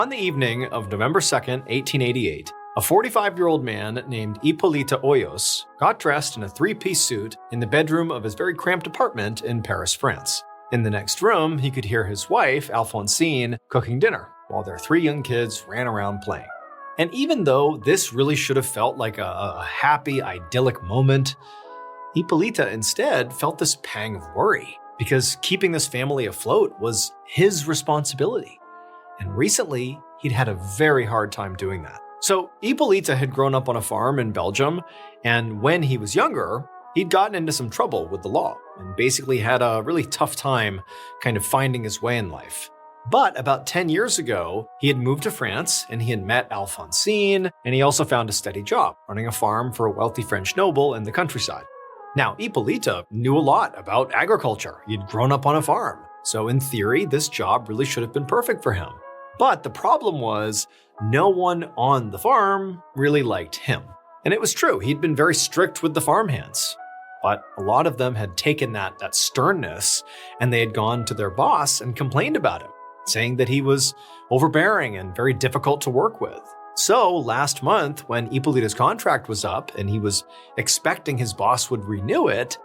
On the evening of November 2nd, 1888, a 45-year-old man named Hippolyte Hoyos got dressed in a three-piece suit in the bedroom of his very cramped apartment in Paris, France. In the next room, he could hear his wife, Alphonsine, cooking dinner, while their three young kids ran around playing. And even though this really should have felt like a happy, idyllic moment, Hippolyte instead felt this pang of worry, because keeping this family afloat was his responsibility. And recently, he'd had a very hard time doing that. So Hippolyte had grown up on a farm in Belgium, and when he was younger, he'd gotten into some trouble with the law and basically had a really tough time kind of finding his way in life. But about 10 years ago, he had moved to France and he had met Alphonsine, and he also found a steady job running a farm for a wealthy French noble in the countryside. Now, Hippolyte knew a lot about agriculture. He'd grown up on a farm. So in theory, this job really should have been perfect for him. But the problem was, no one on the farm really liked him. And it was true, he'd been very strict with the farmhands. But a lot of them had taken that sternness and they had gone to their boss and complained about him, saying that he was overbearing and very difficult to work with. So last month, when Hippolyte's contract was up and he was expecting his boss would renew it,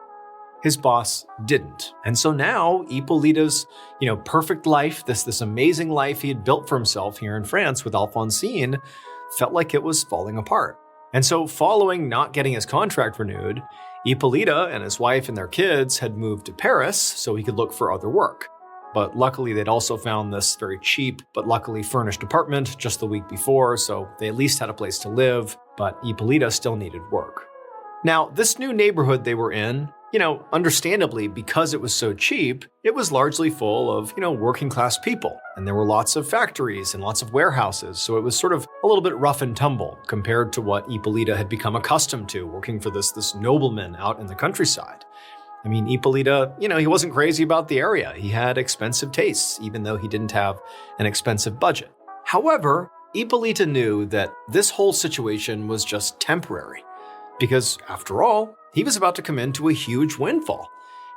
his boss didn't. And so now Hippolyte's, perfect life, this amazing life he had built for himself here in France with Alphonsine, felt like it was falling apart. And so following not getting his contract renewed, Hippolyte and his wife and their kids had moved to Paris so he could look for other work. But luckily they'd also found this very cheap but luckily furnished apartment just the week before, so they at least had a place to live, but Hippolyte still needed work. Now, this new neighborhood they were in, understandably, because it was so cheap, it was largely full of, working class people. And there were lots of factories and lots of warehouses. So it was sort of a little bit rough and tumble compared to what Hippolyte had become accustomed to working for this nobleman out in the countryside. I mean, Hippolyte, he wasn't crazy about the area. He had expensive tastes, even though he didn't have an expensive budget. However, Hippolyte knew that this whole situation was just temporary. Because after all, he was about to come into a huge windfall.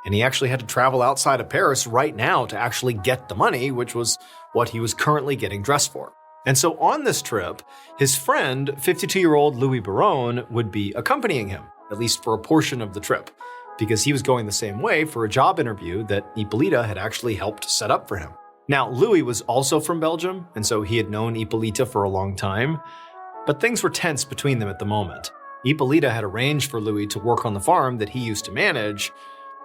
And he actually had to travel outside of Paris right now to actually get the money, which was what he was currently getting dressed for. And so on this trip, his friend, 52-year-old Louis Baron, would be accompanying him, at least for a portion of the trip, because he was going the same way for a job interview that Hippolyte had actually helped set up for him. Now, Louis was also from Belgium, and so he had known Hippolyte for a long time, but things were tense between them at the moment. Hippolyte had arranged for Louis to work on the farm that he used to manage,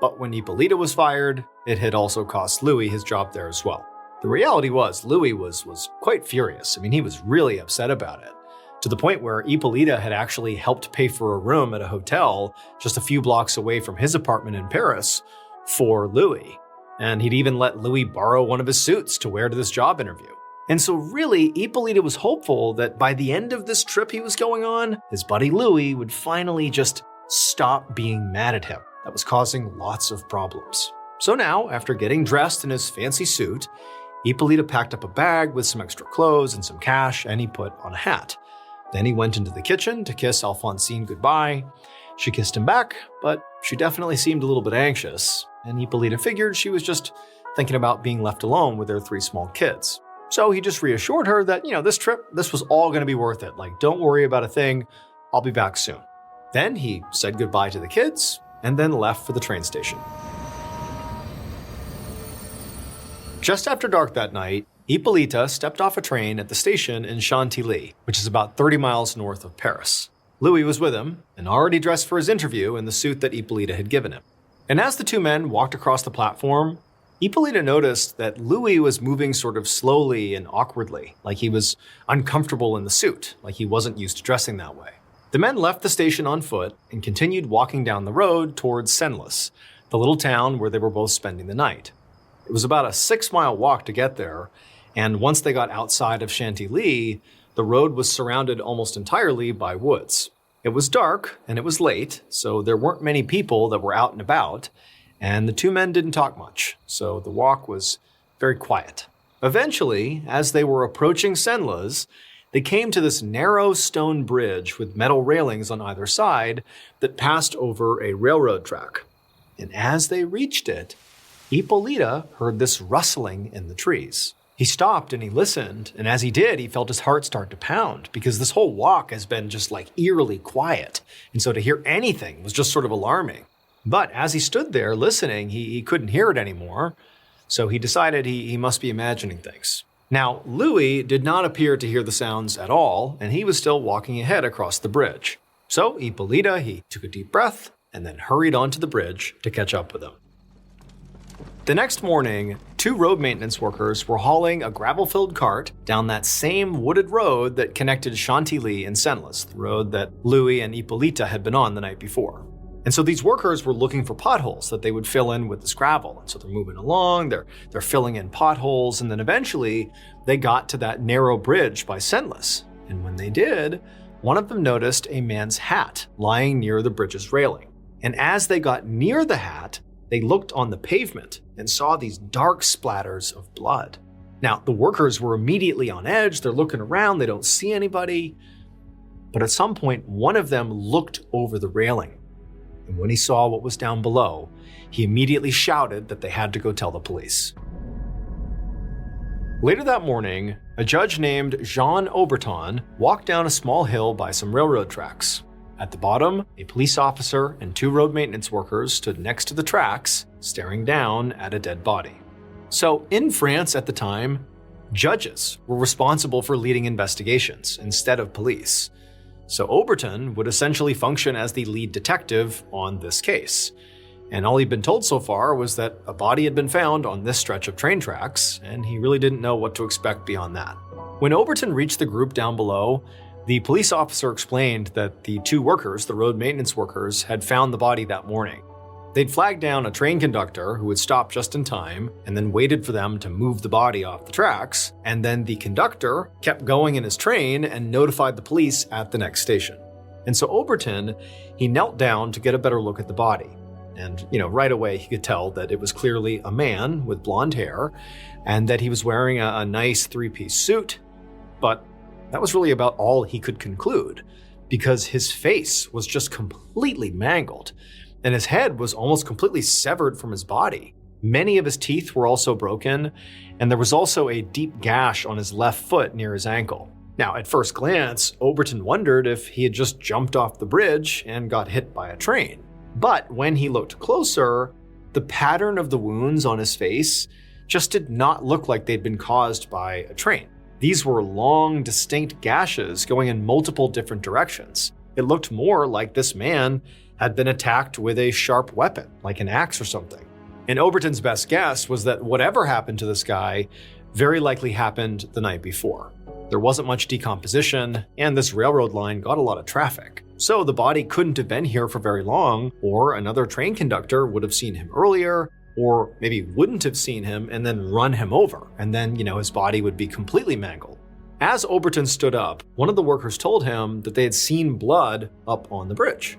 but when Hippolyte was fired, it had also cost Louis his job there as well. The reality was, Louis was quite furious. I mean, he was really upset about it, to the point where Hippolyte had actually helped pay for a room at a hotel just a few blocks away from his apartment in Paris for Louis. And he'd even let Louis borrow one of his suits to wear to this job interview. And so really, Hippolyte was hopeful that by the end of this trip he was going on, his buddy Louis would finally just stop being mad at him. That was causing lots of problems. So now, after getting dressed in his fancy suit, Hippolyte packed up a bag with some extra clothes and some cash, and he put on a hat. Then he went into the kitchen to kiss Alphonsine goodbye. She kissed him back, but she definitely seemed a little bit anxious, and Hippolyte figured she was just thinking about being left alone with their three small kids. So he just reassured her that, this trip, this was all going to be worth it. Like, don't worry about a thing. I'll be back soon. Then he said goodbye to the kids and then left for the train station. Just after dark that night, Hippolyte stepped off a train at the station in Chantilly, which is about 30 miles north of Paris. Louis was with him and already dressed for his interview in the suit that Hippolyte had given him. And as the two men walked across the platform, Hippolyte noticed that Louis was moving sort of slowly and awkwardly, like he was uncomfortable in the suit, like he wasn't used to dressing that way. The men left the station on foot and continued walking down the road towards Senlis, the little town where they were both spending the night. It was about a 6-mile walk to get there, and once they got outside of Chantilly, the road was surrounded almost entirely by woods. It was dark and it was late, so there weren't many people that were out and about, and the two men didn't talk much, so the walk was very quiet. Eventually, as they were approaching Senlis, they came to this narrow stone bridge with metal railings on either side that passed over a railroad track. And as they reached it, Hippolyte heard this rustling in the trees. He stopped and he listened, and as he did, he felt his heart start to pound because this whole walk has been just like eerily quiet, and so to hear anything was just sort of alarming. But as he stood there listening, he couldn't hear it anymore, so he decided he must be imagining things. Now, Louis did not appear to hear the sounds at all, and he was still walking ahead across the bridge. So Ippolita, he took a deep breath and then hurried onto the bridge to catch up with him. The next morning, 2 road maintenance workers were hauling a gravel-filled cart down that same wooded road that connected Chantilly and Senlis, the road that Louis and Ippolita had been on the night before. And so these workers were looking for potholes that they would fill in with this gravel. And so they're moving along, they're filling in potholes, and then eventually they got to that narrow bridge by Senlis. And when they did, one of them noticed a man's hat lying near the bridge's railing. And as they got near the hat, they looked on the pavement and saw these dark splatters of blood. Now, the workers were immediately on edge. They're looking around. They don't see anybody. But at some point, one of them looked over the railing. And when he saw what was down below, he immediately shouted that they had to go tell the police. Later that morning, a judge named Jean Auberton walked down a small hill by some railroad tracks. At the bottom, a police officer and 2 road maintenance workers stood next to the tracks, staring down at a dead body. So, in France at the time, judges were responsible for leading investigations instead of police. So Auberton would essentially function as the lead detective on this case. And all he'd been told so far was that a body had been found on this stretch of train tracks, and he really didn't know what to expect beyond that. When Auberton reached the group down below, the police officer explained that the 2 workers, the road maintenance workers, had found the body that morning. They'd flagged down a train conductor who had stopped just in time and then waited for them to move the body off the tracks, and then the conductor kept going in his train and notified the police at the next station. And so Auberton, he knelt down to get a better look at the body. And, right away he could tell that it was clearly a man with blonde hair and that he was wearing a nice 3-piece suit, but that was really about all he could conclude, because his face was just completely mangled, and his head was almost completely severed from his body. Many of his teeth were also broken, and there was also a deep gash on his left foot near his ankle. Now, at first glance, Auberton wondered if he had just jumped off the bridge and got hit by a train. But when he looked closer, the pattern of the wounds on his face just did not look like they'd been caused by a train. These were long, distinct gashes going in multiple different directions. It looked more like this man had been attacked with a sharp weapon, like an axe or something. And Auberton's best guess was that whatever happened to this guy very likely happened the night before. There wasn't much decomposition, and this railroad line got a lot of traffic. So the body couldn't have been here for very long, or another train conductor would have seen him earlier, or maybe wouldn't have seen him and then run him over, and then, his body would be completely mangled. As Auberton stood up, one of the workers told him that they had seen blood up on the bridge.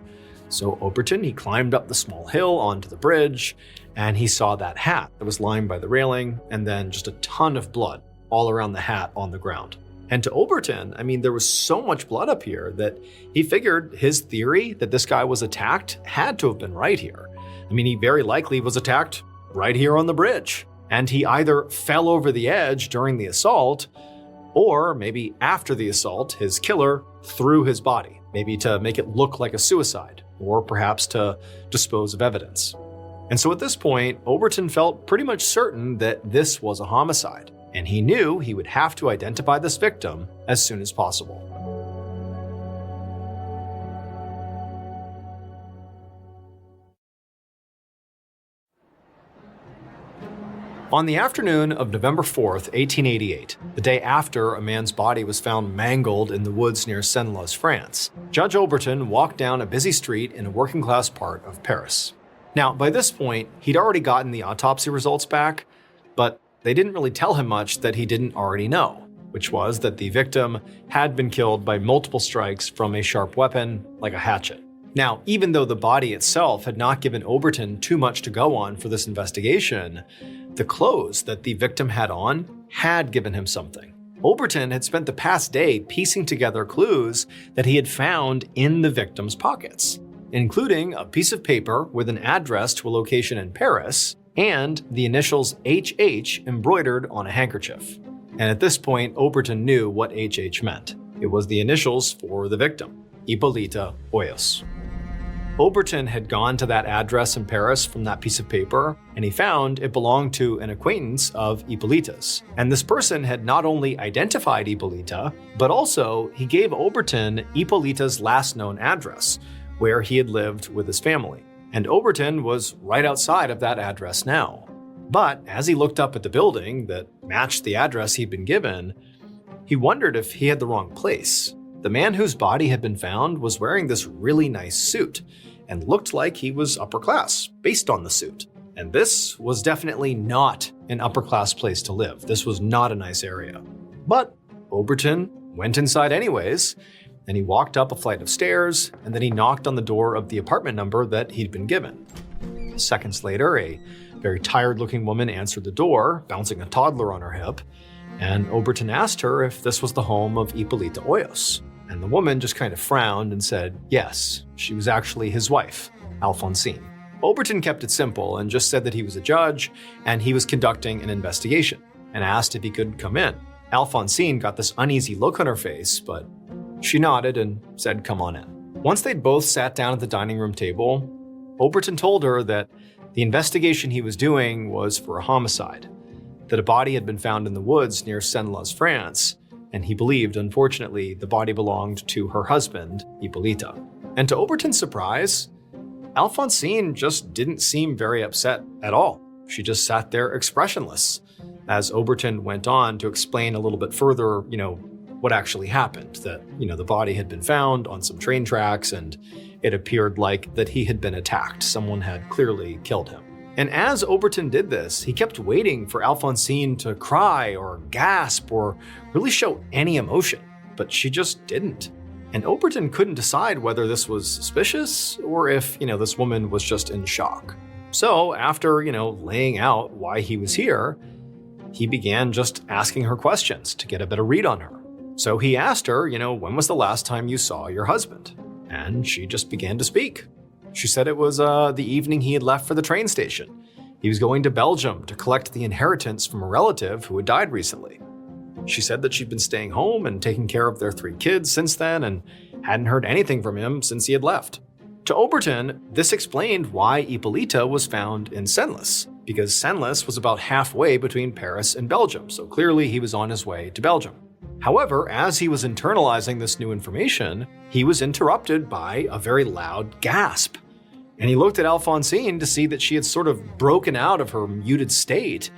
So Auberton, he climbed up the small hill onto the bridge, and he saw that hat that was lying by the railing, and then just a ton of blood all around the hat on the ground. And to Auberton, there was so much blood up here that he figured his theory that this guy was attacked had to have been right here. He very likely was attacked right here on the bridge. And he either fell over the edge during the assault, or maybe after the assault, his killer threw his body, maybe to make it look like a suicide, or perhaps to dispose of evidence. And so at this point, Auberton felt pretty much certain that this was a homicide, and he knew he would have to identify this victim as soon as possible. On the afternoon of November 4th, 1888, the day after a man's body was found mangled in the woods near Senlis, France, Judge Auberton walked down a busy street in a working-class part of Paris. Now, by this point, he'd already gotten the autopsy results back, but they didn't really tell him much that he didn't already know, which was that the victim had been killed by multiple strikes from a sharp weapon, like a hatchet. Now, even though the body itself had not given Auberton too much to go on for this investigation, the clothes that the victim had on had given him something. Auberton had spent the past day piecing together clues that he had found in the victim's pockets, including a piece of paper with an address to a location in Paris and the initials HH embroidered on a handkerchief. And at this point, Overton knew what HH meant. It was the initials for the victim, Hippolyta Hoyos. Overton had gone to that address in Paris from that piece of paper, and he found it belonged to an acquaintance of Hippolyta's. And this person had not only identified Hippolyta, but also he gave Overton Hippolyta's last known address, where he had lived with his family. And Overton was right outside of that address now. But as he looked up at the building that matched the address he'd been given, he wondered if he had the wrong place. The man whose body had been found was wearing this really nice suit and looked like he was upper class based on the suit. And this was definitely not an upper class place to live. This was not a nice area. But Overton went inside anyways, and he walked up a flight of stairs, and then he knocked on the door of the apartment number that he'd been given. Seconds later, a very tired-looking woman answered the door, bouncing a toddler on her hip, and Overton asked her if this was the home of Hippolyta Hoyos. And the woman just kind of frowned and said yes, she was actually his wife, Alphonsine. Overton kept it simple and just said that he was a judge and he was conducting an investigation, and asked if he could come in. Alphonsine got this uneasy look on her face, but she nodded and said come on in. Once they'd both sat down at the dining room table, Overton told her that the investigation he was doing was for a homicide, that a body had been found in the woods near Senlis, France, and he believed, unfortunately, the body belonged to her husband, Hippolyta. And to Overton's surprise, Alphonsine just didn't seem very upset at all. She just sat there expressionless, as Overton went on to explain a little bit further, what actually happened, that, the body had been found on some train tracks, and it appeared like that he had been attacked. Someone had clearly killed him. And as Overton did this, he kept waiting for Alphonsine to cry or gasp or really show any emotion, but she just didn't. And Overton couldn't decide whether this was suspicious or if, this woman was just in shock. So after, laying out why he was here, he began just asking her questions to get a better read on her. So he asked her, when was the last time you saw your husband? And she just began to speak. She said it was the evening he had left for the train station. He was going to Belgium to collect the inheritance from a relative who had died recently. She said that she'd been staying home and taking care of their 3 kids since then and hadn't heard anything from him since he had left. To Overton, this explained why Hippolyta was found in Senlis, because Senlis was about halfway between Paris and Belgium, so clearly he was on his way to Belgium. However, as he was internalizing this new information, he was interrupted by a very loud gasp. And he looked at Alphonsine to see that she had sort of broken out of her muted state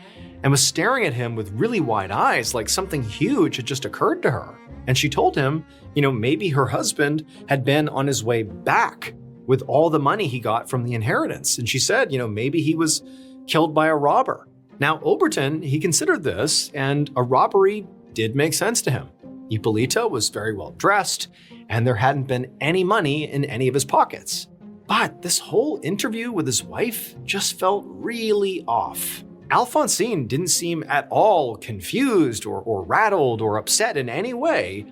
and was staring at him with really wide eyes like something huge had just occurred to her. And she told him, maybe her husband had been on his way back with all the money he got from the inheritance. And she said, maybe he was killed by a robber. Now, Overton, he considered this, and a robbery did make sense to him. Hippolyta was very well dressed, and there hadn't been any money in any of his pockets. But this whole interview with his wife just felt really off. Alphonsine didn't seem at all confused or rattled or upset in any way.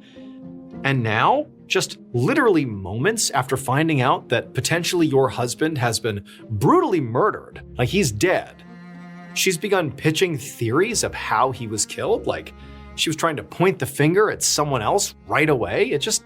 And now, just literally moments after finding out that potentially your husband has been brutally murdered, like he's dead, she's begun pitching theories of how he was killed, like she was trying to point the finger at someone else right away. It just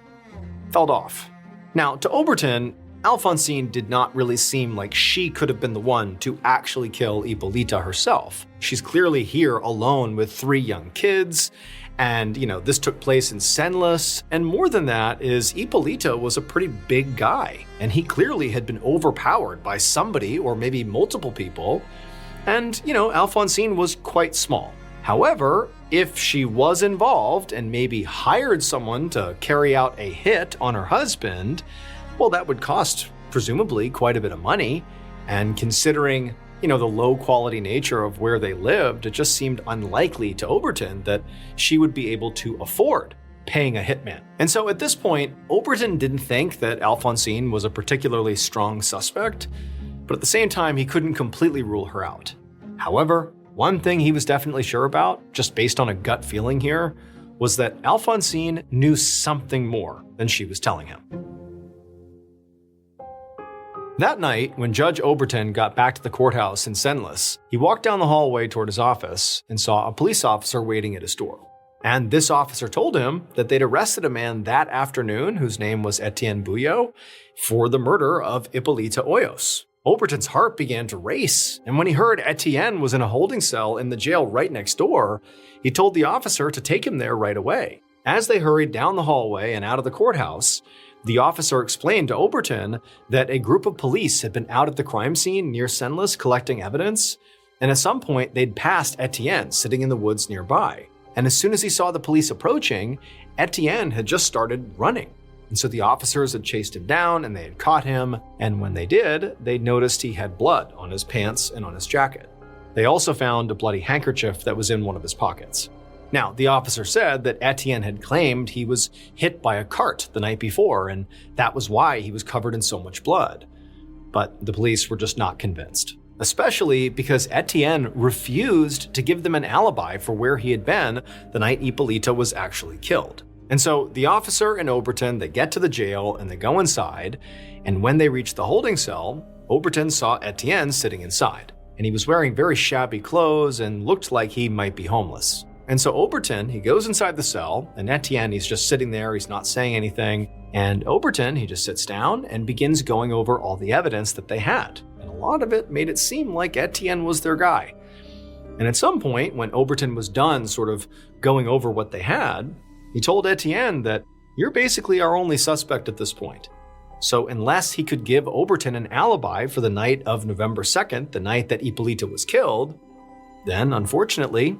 felt off. Now, to Overton, Alphonsine did not really seem like she could have been the one to actually kill Hippolyta herself. She's clearly here alone with 3 young kids, and this took place in Senlis, and more than that is Hippolyta was a pretty big guy, and he clearly had been overpowered by somebody or maybe multiple people, and Alphonsine was quite small. However, if she was involved and maybe hired someone to carry out a hit on her husband, well, that would cost presumably quite a bit of money, and considering, the low quality nature of where they lived, it just seemed unlikely to Overton that she would be able to afford paying a hitman. And so at this point, Overton didn't think that Alphonsine was a particularly strong suspect, but at the same time, he couldn't completely rule her out. However, one thing he was definitely sure about, just based on a gut feeling here, was that Alphonsine knew something more than she was telling him. That night, when Judge Overton got back to the courthouse in Senlis, he walked down the hallway toward his office and saw a police officer waiting at his door. And this officer told him that they'd arrested a man that afternoon whose name was Etienne Bouillot for the murder of Hippolyte Hoyos. Oberton's heart began to race, and when he heard Etienne was in a holding cell in the jail right next door, he told the officer to take him there right away. As they hurried down the hallway and out of the courthouse, the officer explained to Oberton that a group of police had been out at the crime scene near Senlis collecting evidence, and at some point they'd passed Etienne sitting in the woods nearby. And as soon as he saw the police approaching, Etienne had just started running. And so the officers had chased him down and they had caught him, and when they did, they noticed he had blood on his pants and on his jacket. They also found a bloody handkerchief that was in one of his pockets. Now, the officer said that Etienne had claimed he was hit by a cart the night before, and that was why he was covered in so much blood. But the police were just not convinced, especially because Etienne refused to give them an alibi for where he had been the night Hippolyte was actually killed. And so the officer and Oberton, they get to the jail and they go inside, and when they reach the holding cell, Oberton saw Etienne sitting inside, and he was wearing very shabby clothes and looked like he might be homeless. And so Oberton, he goes inside the cell, and Etienne, he's just sitting there, he's not saying anything, and Oberton, he just sits down and begins going over all the evidence that they had. And a lot of it made it seem like Etienne was their guy. And at some point, when Oberton was done sort of going over what they had, he told Etienne that, "You're basically our only suspect at this point." So unless he could give Oberton an alibi for the night of November 2nd, the night that Hippolyte was killed, then unfortunately,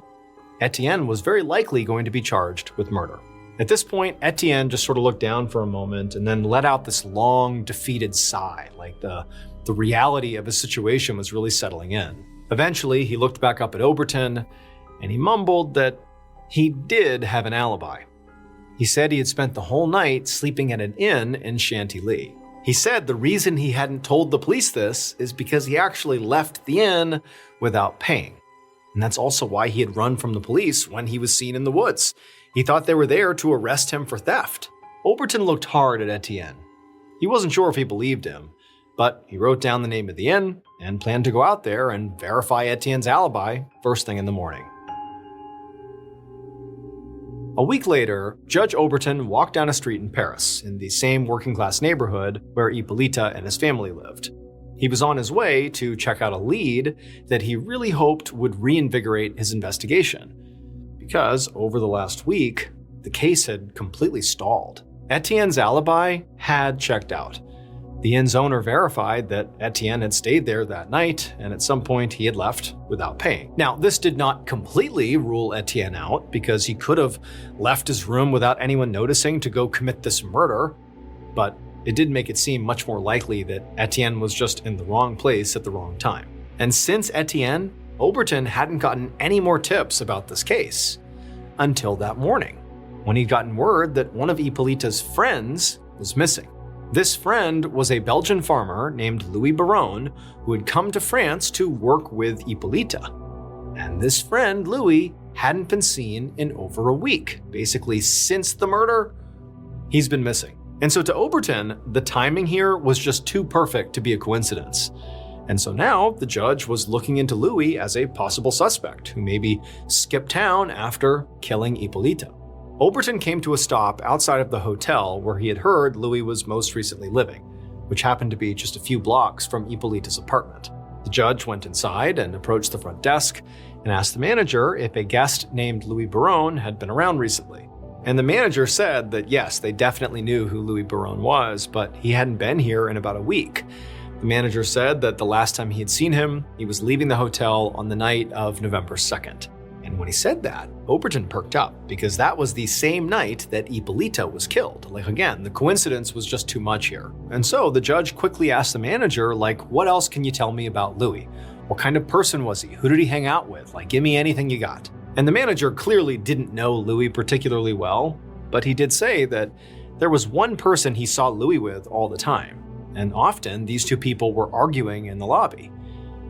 Etienne was very likely going to be charged with murder. At this point, Etienne just sort of looked down for a moment and then let out this long, defeated sigh, like the reality of his situation was really settling in. Eventually, he looked back up at Oberton and he mumbled that he did have an alibi. He said he had spent the whole night sleeping at an inn in Chantilly. He said the reason he hadn't told the police this is because he actually left the inn without paying. And that's also why he had run from the police when he was seen in the woods. He thought they were there to arrest him for theft. Oberton looked hard at Etienne. He wasn't sure if he believed him, but he wrote down the name of the inn and planned to go out there and verify Etienne's alibi first thing in the morning. A week later, Judge Oberton walked down a street in Paris, in the same working-class neighborhood where Hippolyte and his family lived. He was on his way to check out a lead that he really hoped would reinvigorate his investigation, because over the last week, the case had completely stalled. Etienne's alibi had checked out. The inn's owner verified that Etienne had stayed there that night, and at some point he had left without paying. Now, this did not completely rule Etienne out, because he could have left his room without anyone noticing to go commit this murder, but it did make it seem much more likely that Etienne was just in the wrong place at the wrong time. And since Etienne, Oberton hadn't gotten any more tips about this case until that morning, when he'd gotten word that one of Hippolyte's friends was missing. This friend was a Belgian farmer named Louis Baron who had come to France to work with Hippolyte. And this friend, Louis, hadn't been seen in over a week. Basically, since the murder, he's been missing. And so to Oberton, the timing here was just too perfect to be a coincidence. And so now the judge was looking into Louis as a possible suspect who maybe skipped town after killing Hippolyte. Oberton came to a stop outside of the hotel where he had heard Louis was most recently living, which happened to be just a few blocks from Hippolyte's apartment. The judge went inside and approached the front desk and asked the manager if a guest named Louis Baron had been around recently. And the manager said that yes, they definitely knew who Louis Baron was, but he hadn't been here in about a week. The manager said that the last time he had seen him, he was leaving the hotel on the night of November 2nd. And when he said that, Oberton perked up, because that was the same night that Hippolyte was killed. Like, again, the coincidence was just too much here. And so the judge quickly asked the manager, like, what else can you tell me about Louis? What kind of person was he? Who did he hang out with? Like, give me anything you got. And the manager clearly didn't know Louis particularly well, but he did say that there was one person he saw Louis with all the time. And often these two people were arguing in the lobby.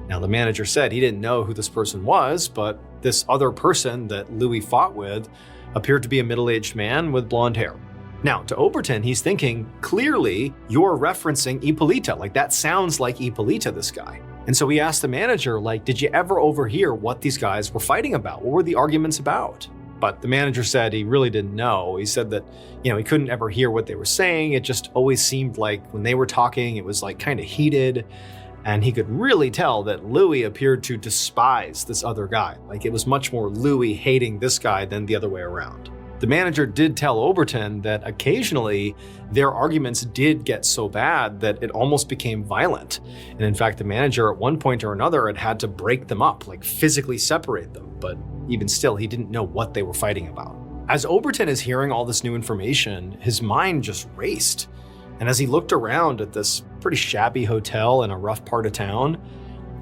Now, the manager said he didn't know who this person was, but this other person that Louis fought with appeared to be a middle-aged man with blonde hair. Now, to Oberton, he's thinking, clearly, you're referencing Hippolyte. Like, that sounds like Hippolyte, this guy. And so he asked the manager, like, did you ever overhear what these guys were fighting about? What were the arguments about? But the manager said he really didn't know. He said that, he couldn't ever hear what they were saying. It just always seemed like when they were talking, it was like kind of heated. And he could really tell that Louis appeared to despise this other guy. Like it was much more Louis hating this guy than the other way around. The manager did tell Overton that occasionally their arguments did get so bad that it almost became violent. And in fact, the manager at one point or another had to break them up, like physically separate them. But even still, he didn't know what they were fighting about. As Overton is hearing all this new information, his mind just raced. And as he looked around at this pretty shabby hotel in a rough part of town,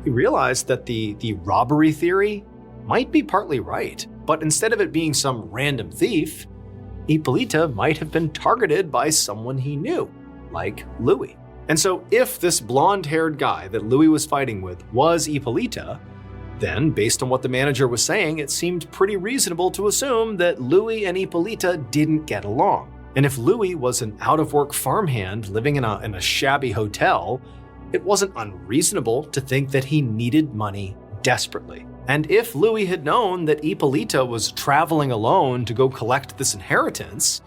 he realized that the robbery theory might be partly right. But instead of it being some random thief, Ippolita might have been targeted by someone he knew, like Louis. And so if this blonde-haired guy that Louis was fighting with was Ippolita, then based on what the manager was saying, it seemed pretty reasonable to assume that Louis and Ippolita didn't get along. And if Louis was an out-of-work farmhand living in a shabby hotel, it wasn't unreasonable to think that he needed money desperately. And if Louis had known that Ippolita was traveling alone to go collect this inheritance,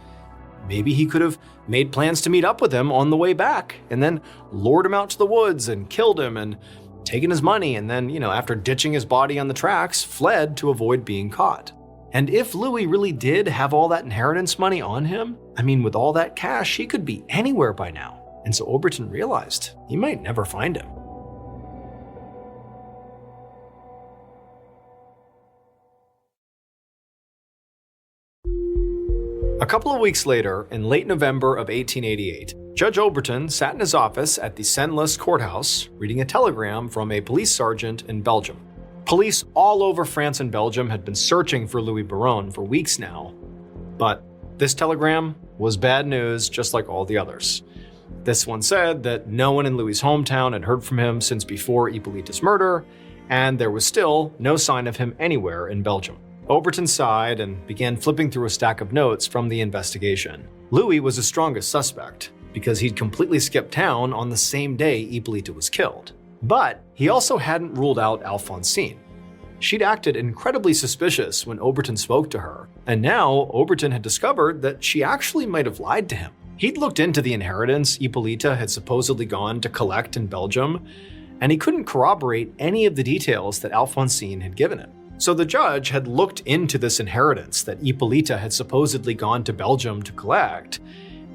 maybe he could have made plans to meet up with him on the way back and then lured him out to the woods and killed him and taken his money and then, after ditching his body on the tracks, fled to avoid being caught. And if Louis really did have all that inheritance money on him, with all that cash, he could be anywhere by now. And so Overton realized he might never find him. A couple of weeks later, in late November of 1888, Judge Overton sat in his office at the Senlis courthouse reading a telegram from a police sergeant in Belgium. Police all over France and Belgium had been searching for Louis Baron for weeks now, but this telegram was bad news just like all the others. This one said that no one in Louis's hometown had heard from him since before Ippolita's murder, and there was still no sign of him anywhere in Belgium. Overton sighed and began flipping through a stack of notes from the investigation. Louis was the strongest suspect because he'd completely skipped town on the same day Ippolita was killed. But he also hadn't ruled out Alphonsine. She'd acted incredibly suspicious when Overton spoke to her, and now Overton had discovered that she actually might have lied to him. He'd looked into the inheritance Ippolita had supposedly gone to collect in Belgium, and he couldn't corroborate any of the details that Alphonsine had given him. So the judge had looked into this inheritance that Ippolita had supposedly gone to Belgium to collect,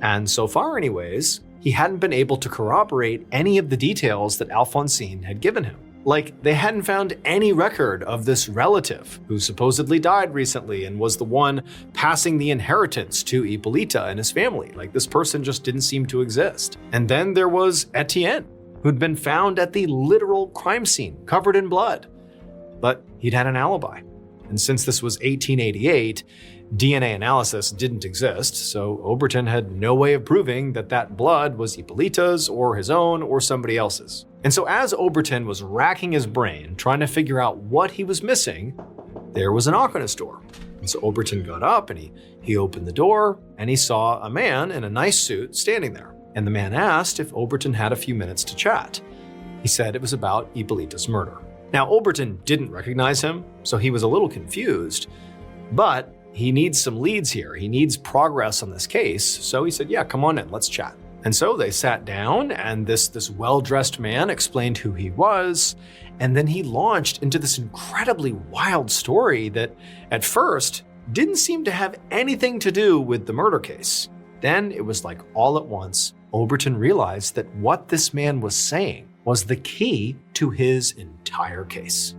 and so far anyways, he hadn't been able to corroborate any of the details that Alphonsine had given him. Like, they hadn't found any record of this relative who supposedly died recently and was the one passing the inheritance to Ippolita and his family. Like, this person just didn't seem to exist. And then there was Etienne, who'd been found at the literal crime scene, covered in blood. But he'd had an alibi. And since this was 1888, DNA analysis didn't exist, so Overton had no way of proving that that blood was Ippolita's or his own or somebody else's. And so as Overton was racking his brain trying to figure out what he was missing, there was a knock on his door. And so Overton got up and he opened the door and he saw a man in a nice suit standing there. And the man asked if Overton had a few minutes to chat. He said it was about Ippolita's murder. Now, Overton didn't recognize him, so he was a little confused, but he needs some leads here. He needs progress on this case, so he said, yeah, come on in, let's chat. And so they sat down, and this well-dressed man explained who he was, and then he launched into this incredibly wild story that, at first, didn't seem to have anything to do with the murder case. Then it was like all at once, Overton realized that what this man was saying was the key to his entire case.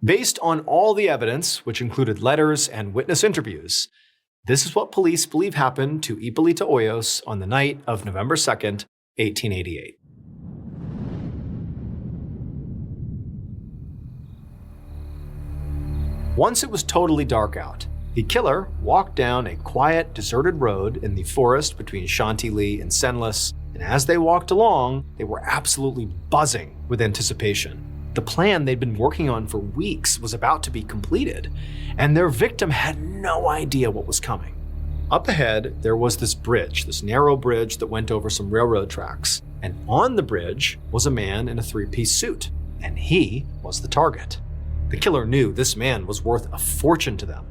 Based on all the evidence, which included letters and witness interviews, this is what police believe happened to Ippolita Hoyos on the night of November 2nd, 1888. Once it was totally dark out, the killer walked down a quiet, deserted road in the forest between Chantilly and Senlis, and as they walked along, they were absolutely buzzing with anticipation. The plan they'd been working on for weeks was about to be completed, and their victim had no idea what was coming. Up ahead, there was this bridge, this narrow bridge that went over some railroad tracks, and on the bridge was a man in a three-piece suit. and he was the target. The killer knew this man was worth a fortune to them,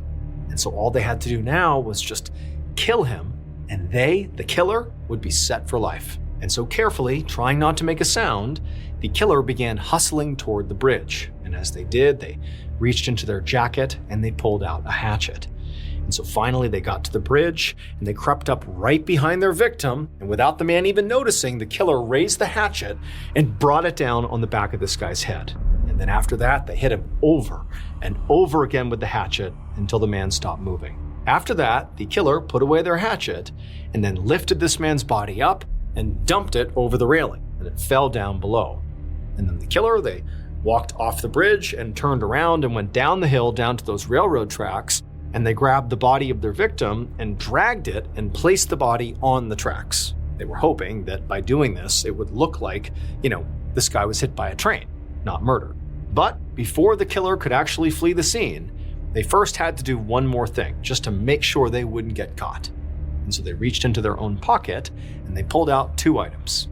and so all they had to do now was just kill him, and they, the killer, would be set for life. And so carefully, trying not to make a sound, the killer began hustling toward the bridge, and as they did, they reached into their jacket and they pulled out a hatchet. And so finally they got to the bridge and they crept up right behind their victim, and without the man even noticing, the killer raised the hatchet and brought it down on the back of this guy's head. And then after that, they hit him over and over again with the hatchet until the man stopped moving. After that, the killer put away their hatchet and then lifted this man's body up and dumped it over the railing, and it fell down below. And then the killer, they walked off the bridge and turned around and went down the hill down to those railroad tracks, and they grabbed the body of their victim and dragged it and placed the body on the tracks. They were hoping that by doing this, it would look like, this guy was hit by a train, not murdered. But before the killer could actually flee the scene, they first had to do one more thing, just to make sure they wouldn't get caught. And so they reached into their own pocket and they pulled out two items,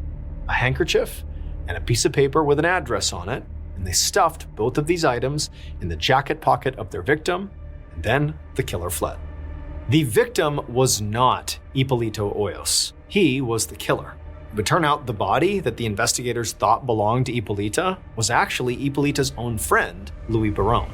a handkerchief and a piece of paper with an address on it, and they stuffed both of these items in the jacket pocket of their victim, and then the killer fled. The victim was not Ippolito Hoyos. He was the killer. It would turn out the body that the investigators thought belonged to Ippolita was actually Ippolita's own friend, Louis Baron.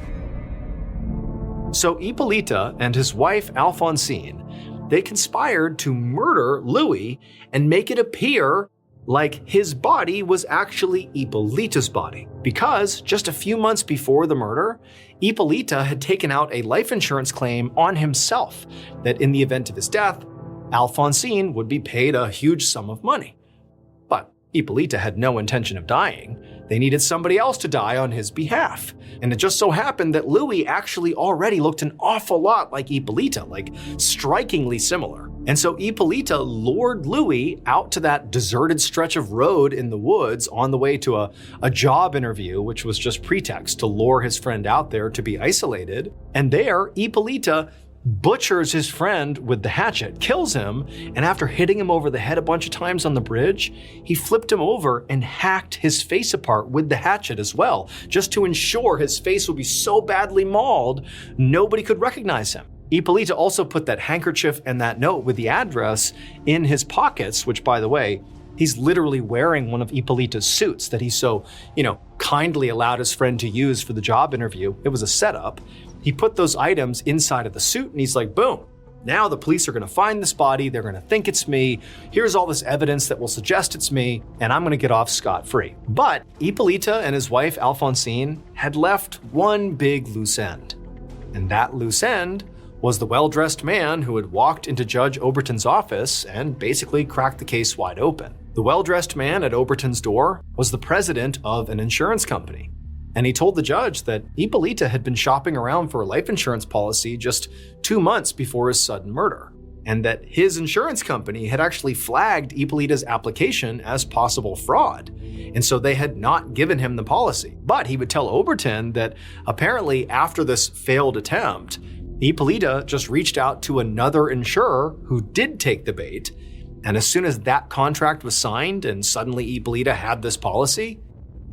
So Ippolita and his wife Alphonsine, they conspired to murder Louis and make it appear like his body was actually Ippolita's body. Because just a few months before the murder, Ippolita had taken out a life insurance claim on himself that in the event of his death, Alphonsine would be paid a huge sum of money. But Ippolita had no intention of dying. They needed somebody else to die on his behalf. And it just so happened that Louis actually already looked an awful lot like Ippolita, like strikingly similar. And so Ippolita lured Louis out to that deserted stretch of road in the woods on the way to a job interview, which was just pretext to lure his friend out there to be isolated. And there, Ippolita butchers his friend with the hatchet, kills him, and after hitting him over the head a bunch of times on the bridge, he flipped him over and hacked his face apart with the hatchet as well, just to ensure his face would be so badly mauled nobody could recognize him. Ippolita also put that handkerchief and that note with the address in his pockets, which, by the way, he's literally wearing one of Ippolita's suits that he so, kindly allowed his friend to use for the job interview. It was a setup. He put those items inside of the suit and he's like, boom, now the police are gonna find this body, they're gonna think it's me, here's all this evidence that will suggest it's me, and I'm gonna get off scot-free. But Ippolita and his wife Alphonsine had left one big loose end. And that loose end was the well-dressed man who had walked into Judge Oberton's office and basically cracked the case wide open. The well-dressed man at Oberton's door was the president of an insurance company. And he told the judge that Ippolita had been shopping around for a life insurance policy just 2 months before his sudden murder, and that his insurance company had actually flagged Ippolita's application as possible fraud, and so they had not given him the policy. But he would tell Oberton that apparently after this failed attempt, Ippolita just reached out to another insurer who did take the bait, and as soon as that contract was signed and suddenly Ippolita had this policy,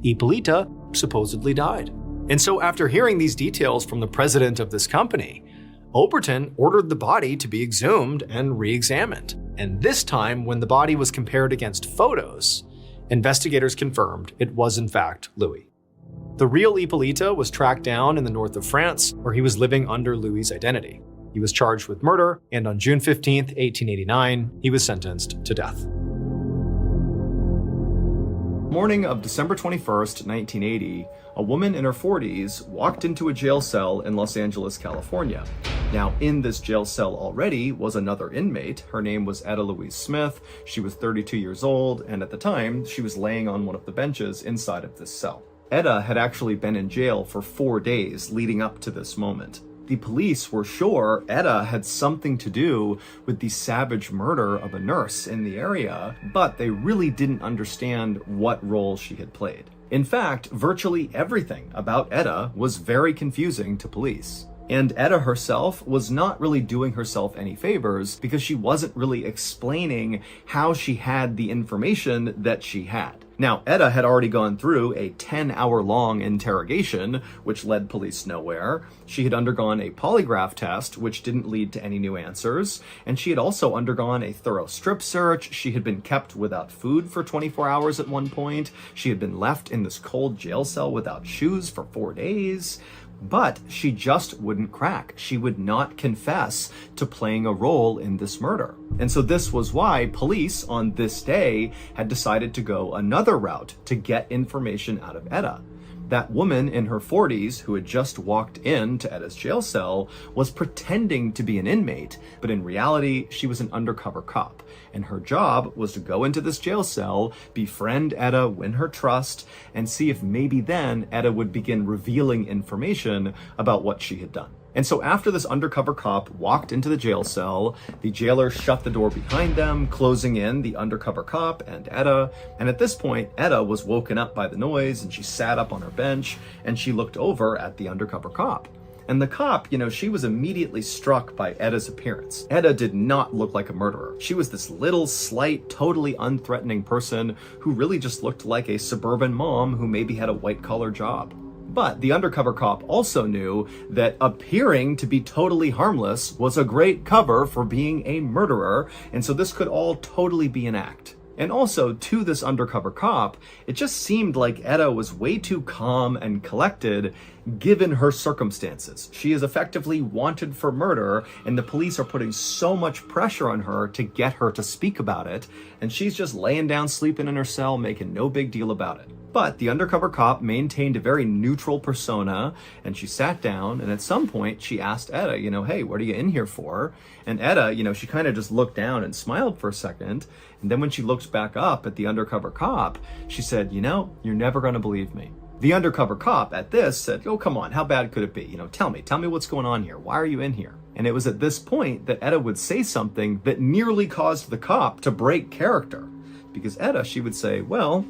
Ippolita supposedly died. And so after hearing these details from the president of this company, Oberton ordered the body to be exhumed and re-examined. And this time, when the body was compared against photos, investigators confirmed it was in fact Louis. The real Ippolita was tracked down in the north of France, where he was living under Louis's identity. He was charged with murder, and on June 15, 1889, he was sentenced to death. Morning of December 21st, 1980, a woman in her 40s walked into a jail cell in Los Angeles, California. Now, in this jail cell already was another inmate. Her name was Etta Louise Smith. She was 32 years old, and at the time, she was laying on one of the benches inside of this cell. Etta had actually been in jail for 4 days leading up to this moment. The police were sure Etta had something to do with the savage murder of a nurse in the area, but they really didn't understand what role she had played. In fact, virtually everything about Etta was very confusing to police. And Etta herself was not really doing herself any favors because she wasn't really explaining how she had the information that she had. Now, Etta had already gone through a 10-hour-long interrogation, which led police nowhere. She had undergone a polygraph test, which didn't lead to any new answers. And she had also undergone a thorough strip search. She had been kept without food for 24 hours at one point. She had been left in this cold jail cell without shoes for 4 days. But she just wouldn't crack. She would not confess to playing a role in this murder. And so this was why police on this day had decided to go another route to get information out of Etta. That woman in her 40s who had just walked into Etta's jail cell was pretending to be an inmate, but in reality, she was an undercover cop. And her job was to go into this jail cell, befriend Etta, win her trust, and see if maybe then Etta would begin revealing information about what she had done. And so after this undercover cop walked into the jail cell, the jailer shut the door behind them, closing in the undercover cop and Etta. And at this point, Etta was woken up by the noise and she sat up on her bench and she looked over at the undercover cop. And the cop, she was immediately struck by Etta's appearance. Etta did not look like a murderer. She was this little, slight, totally unthreatening person who really just looked like a suburban mom who maybe had a white-collar job. But the undercover cop also knew that appearing to be totally harmless was a great cover for being a murderer, and so this could all totally be an act. And also, to this undercover cop, it just seemed like Etta was way too calm and collected given her circumstances. She is effectively wanted for murder, and the police are putting so much pressure on her to get her to speak about it, and she's just laying down sleeping in her cell, making no big deal about it. But the undercover cop maintained a very neutral persona, and she sat down, and at some point she asked Etta, hey, what are you in here for? And Etta, she kind of just looked down and smiled for a second, and then when she looked back up at the undercover cop, she said, you're never going to believe me. The undercover cop at this said, oh, come on, how bad could it be? Tell me what's going on here. Why are you in here? And it was at this point that Etta would say something that nearly caused the cop to break character. Because Etta, she would say, well,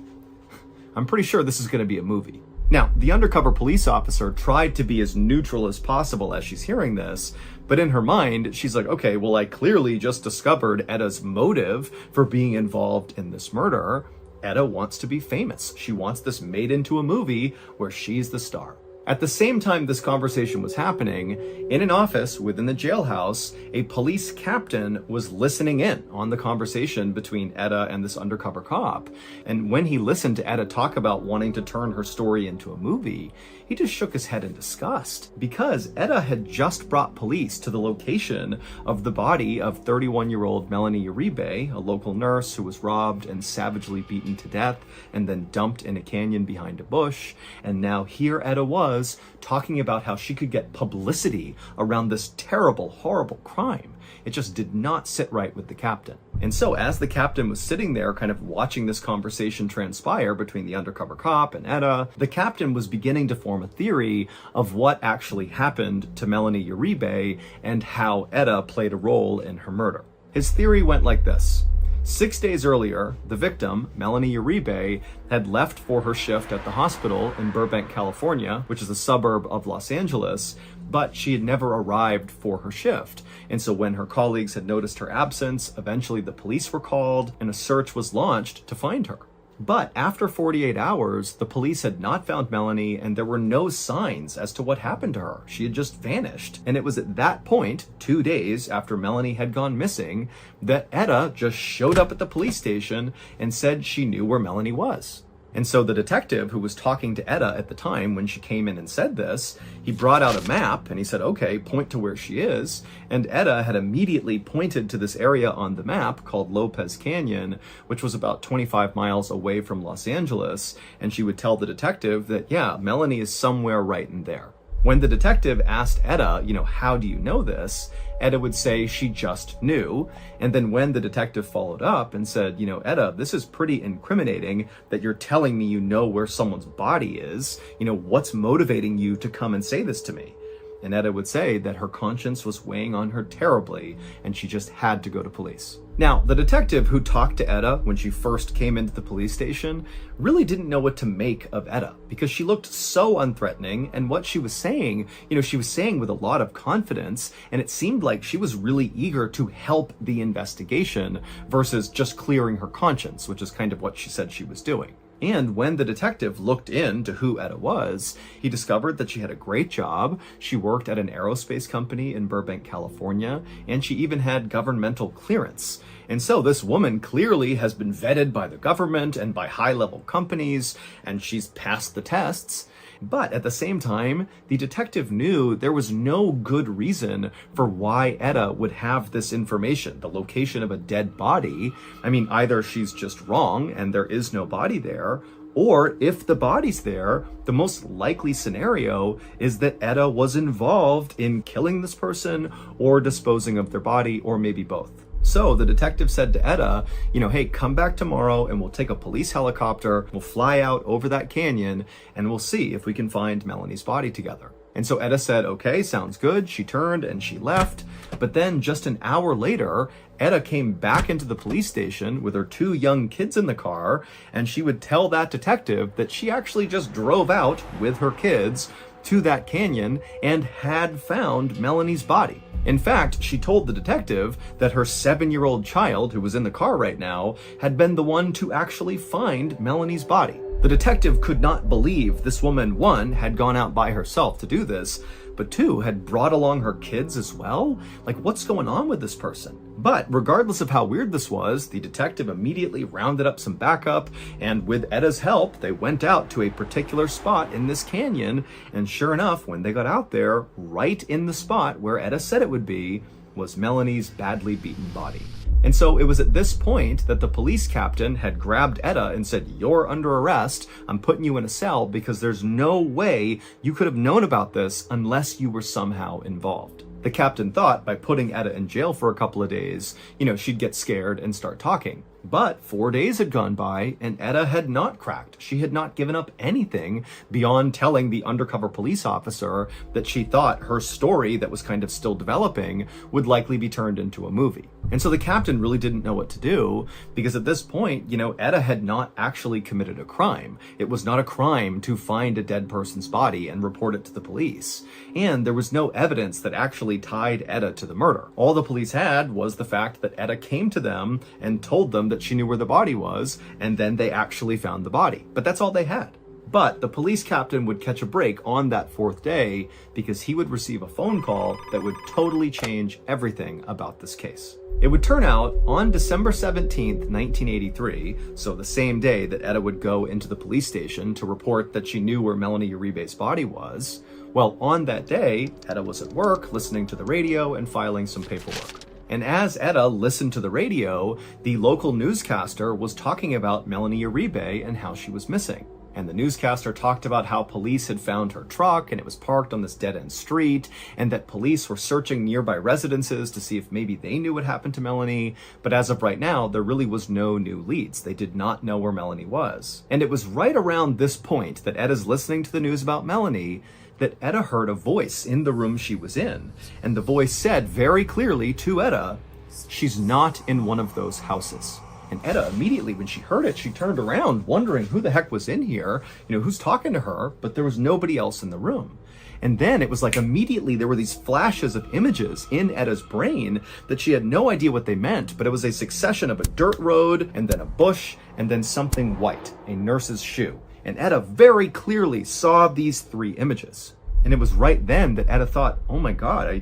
I'm pretty sure this is going to be a movie. Now, the undercover police officer tried to be as neutral as possible as she's hearing this, but in her mind, she's like, okay, well, I clearly just discovered Etta's motive for being involved in this murder. Etta wants to be famous. She wants this made into a movie where she's the star. At the same time this conversation was happening, in an office within the jailhouse, a police captain was listening in on the conversation between Etta and this undercover cop. And when he listened to Etta talk about wanting to turn her story into a movie, he just shook his head in disgust because Etta had just brought police to the location of the body of 31-year-old Melanie Uribe, a local nurse who was robbed and savagely beaten to death and then dumped in a canyon behind a bush. And now here Etta was talking about how she could get publicity around this terrible, horrible crime. It just did not sit right with the captain. And so as the captain was sitting there kind of watching this conversation transpire between the undercover cop and Etta, the captain was beginning to form a theory of what actually happened to Melanie Uribe and how Etta played a role in her murder. His theory went like this. 6 days earlier, the victim, Melanie Uribe, had left for her shift at the hospital in Burbank, California, which is a suburb of Los Angeles, but she had never arrived for her shift. And so when her colleagues had noticed her absence, eventually the police were called and a search was launched to find her. But after 48 hours, the police had not found Melanie and there were no signs as to what happened to her. She had just vanished. And it was at that point, 2 days after Melanie had gone missing, that Etta just showed up at the police station and said she knew where Melanie was. And so the detective who was talking to Etta at the time when she came in and said this, he brought out a map and he said, okay, point to where she is. And Etta had immediately pointed to this area on the map called Lopez Canyon, which was about 25 miles away from Los Angeles. And she would tell the detective that, yeah, Melanie is somewhere right in there. When the detective asked Etta, how do you know this? Etta would say she just knew. And then when the detective followed up and said, Etta, this is pretty incriminating that you're telling me you know where someone's body is. What's motivating you to come and say this to me? And Etta would say that her conscience was weighing on her terribly and she just had to go to police. Now, the detective who talked to Etta when she first came into the police station really didn't know what to make of Etta because she looked so unthreatening, and what she was saying, she was saying with a lot of confidence, and it seemed like she was really eager to help the investigation versus just clearing her conscience, which is kind of what she said she was doing. And when the detective looked into who Etta was, he discovered that she had a great job. She worked at an aerospace company in Burbank, California, and she even had governmental clearance. And so this woman clearly has been vetted by the government and by high-level companies, and she's passed the tests. But at the same time, the detective knew there was no good reason for why Etta would have this information, the location of a dead body. I mean, either she's just wrong and there is no body there, or if the body's there, the most likely scenario is that Etta was involved in killing this person or disposing of their body, or maybe both. So the detective said to Etta, hey, come back tomorrow and we'll take a police helicopter, we'll fly out over that canyon, and we'll see if we can find Melanie's body together. And so Etta said, okay, sounds good. She turned and she left. But then just an hour later, Etta came back into the police station with her 2 young kids in the car, and she would tell that detective that she actually just drove out with her kids to that canyon and had found Melanie's body. In fact, she told the detective that her 7-year-old child, who was in the car right now, had been the one to actually find Melanie's body. The detective could not believe this woman, 1, had gone out by herself to do this, but 2, had brought along her kids as well? Like, what's going on with this person? But regardless of how weird this was, the detective immediately rounded up some backup, and with Etta's help, they went out to a particular spot in this canyon, and sure enough, when they got out there, right in the spot where Etta said it would be, was Melanie's badly beaten body. And so it was at this point that the police captain had grabbed Etta and said, "You're under arrest. I'm putting you in a cell because there's no way you could have known about this unless you were somehow involved." The captain thought by putting Etta in jail for a couple of days, she'd get scared and start talking. But 4 days had gone by and Etta had not cracked. She had not given up anything beyond telling the undercover police officer that she thought her story that was kind of still developing would likely be turned into a movie. And so the captain really didn't know what to do because at this point, Etta had not actually committed a crime. It was not a crime to find a dead person's body and report it to the police. And there was no evidence that actually tied Etta to the murder. All the police had was the fact that Etta came to them and told them that she knew where the body was, and then they actually found the body. But that's all they had. But the police captain would catch a break on that 4th day because he would receive a phone call that would totally change everything about this case. It would turn out on December 17th, 1983, so the same day that Etta would go into the police station to report that she knew where Melanie Uribe's body was, well, on that day, Etta was at work listening to the radio and filing some paperwork. And as Etta listened to the radio, the local newscaster was talking about Melanie Uribe and how she was missing. And the newscaster talked about how police had found her truck and it was parked on this dead-end street, and that police were searching nearby residences to see if maybe they knew what happened to Melanie. But as of right now, there really was no new leads. They did not know where Melanie was. And it was right around this point that Etta's listening to the news about Melanie that Etta heard a voice in the room she was in. And the voice said very clearly to Etta, "She's not in one of those houses." And Etta immediately, when she heard it, she turned around wondering who the heck was in here, who's talking to her, but there was nobody else in the room. And then it was like immediately there were these flashes of images in Etta's brain that she had no idea what they meant, but it was a succession of a dirt road and then a bush and then something white, a nurse's shoe. And Etta very clearly saw these 3 images. And it was right then that Etta thought, oh my God,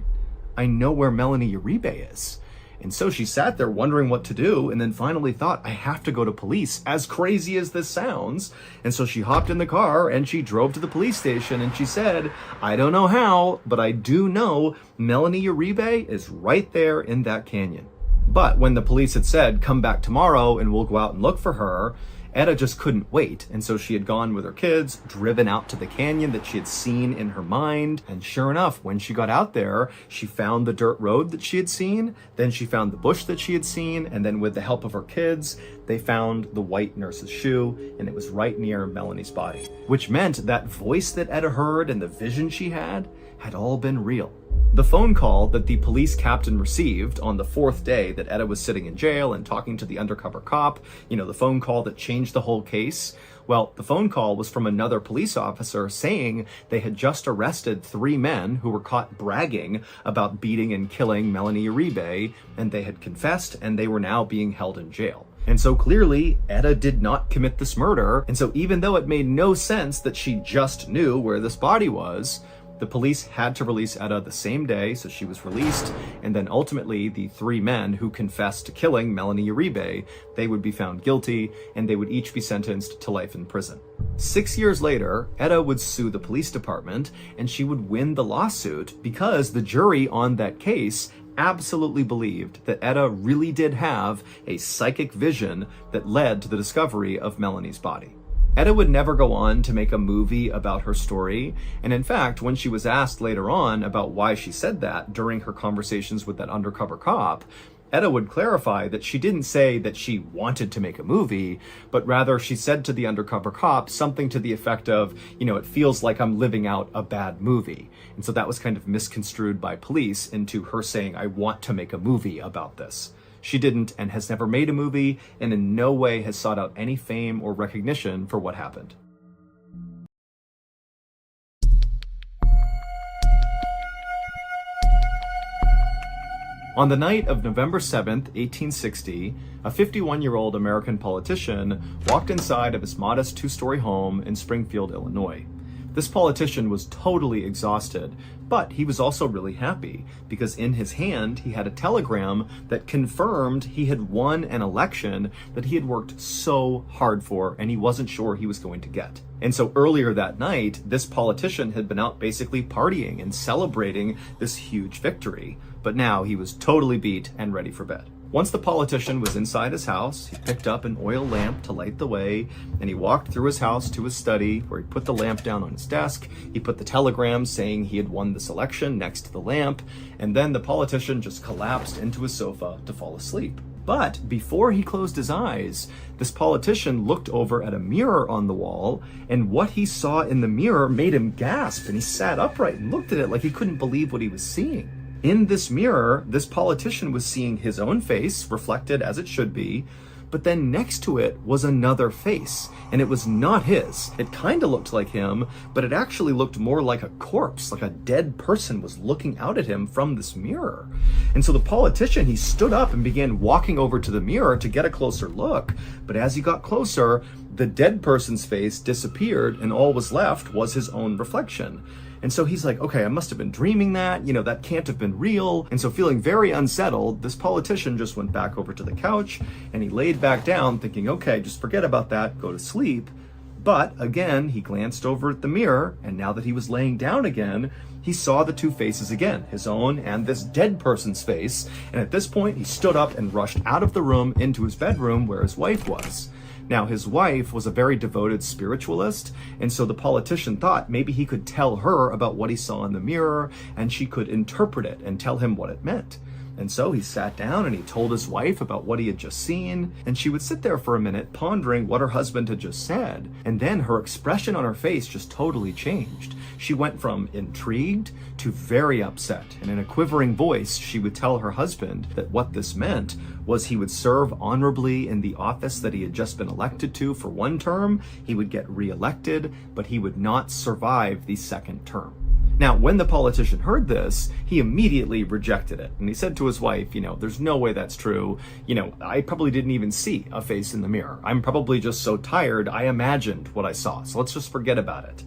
I know where Melanie Uribe is. And so she sat there wondering what to do, and then finally thought, I have to go to police, as crazy as this sounds. And so she hopped in the car and she drove to the police station and she said, I don't know how, but I do know Melanie Uribe is right there in that canyon. But when the police had said, come back tomorrow and we'll go out and look for her, Etta just couldn't wait, and so she had gone with her kids, driven out to the canyon that she had seen in her mind, and sure enough, when she got out there, she found the dirt road that she had seen, then she found the bush that she had seen, and then with the help of her kids, they found the white nurse's shoe, and it was right near Melanie's body. Which meant that voice that Etta heard and the vision she had all been real. The phone call that the police captain received on the 4th day that Etta was sitting in jail and talking to the undercover cop, the phone call that changed the whole case, well, the phone call was from another police officer saying they had just arrested 3 men who were caught bragging about beating and killing Melanie Uribe, and they had confessed and they were now being held in jail. And so clearly, Etta did not commit this murder. And so even though it made no sense that she just knew where this body was, the police had to release Etta the same day, so she was released, and then ultimately the three men who confessed to killing Melanie Uribe, they would be found guilty, and they would each be sentenced to life in prison. 6 years later, Etta would sue the police department, and she would win the lawsuit because the jury on that case absolutely believed that Etta really did have a psychic vision that led to the discovery of Melanie's body. Etta would never go on to make a movie about her story, and in fact, when she was asked later on about why she said that during her conversations with that undercover cop, Etta would clarify that she didn't say that she wanted to make a movie, but rather she said to the undercover cop something to the effect of, it feels like I'm living out a bad movie. And so that was kind of misconstrued by police into her saying, I want to make a movie about this. She didn't and has never made a movie, and in no way has sought out any fame or recognition for what happened. On the night of November 7th, 1860, a 51-year-old American politician walked inside of his modest two-story home in Springfield, Illinois. This politician was totally exhausted, but he was also really happy because in his hand he had a telegram that confirmed he had won an election that he had worked so hard for and he wasn't sure he was going to get. And so earlier that night, this politician had been out basically partying and celebrating this huge victory, but now he was totally beat and ready for bed. Once the politician was inside his house, he picked up an oil lamp to light the way, and he walked through his house to his study, where he put the lamp down on his desk. He put the telegram saying he had won this election next to the lamp, and then the politician just collapsed into his sofa to fall asleep. But before he closed his eyes, this politician looked over at a mirror on the wall, and what he saw in the mirror made him gasp, and he sat upright and looked at it like he couldn't believe what he was seeing. In this mirror, this politician was seeing his own face, reflected as it should be, but then next to it was another face, and it was not his. It kind of looked like him, but it actually looked more like a corpse, like a dead person was looking out at him from this mirror. And so the politician, he stood up and began walking over to the mirror to get a closer look, but as he got closer, the dead person's face disappeared, and all was left was his own reflection. And so he's like, okay, I must have been dreaming that, that can't have been real. And so feeling very unsettled, this politician just went back over to the couch and he laid back down thinking, okay, just forget about that, go to sleep. But again, he glanced over at the mirror, and now that he was laying down again, he saw the two faces again, his own and this dead person's face. And at this point, he stood up and rushed out of the room into his bedroom where his wife was. Now, his wife was a very devoted spiritualist, and so the politician thought maybe he could tell her about what he saw in the mirror, and she could interpret it and tell him what it meant. And so he sat down and he told his wife about what he had just seen, and she would sit there for a minute pondering what her husband had just said, and then her expression on her face just totally changed. She went from intrigued to very upset, and in a quivering voice, she would tell her husband that what this meant was he would serve honorably in the office that he had just been elected to for one term, he would get reelected, but he would not survive the second term. Now, when the politician heard this, he immediately rejected it. And he said to his wife, there's no way that's true. I probably didn't even see a face in the mirror. I'm probably just so tired, I imagined what I saw. So let's just forget about it.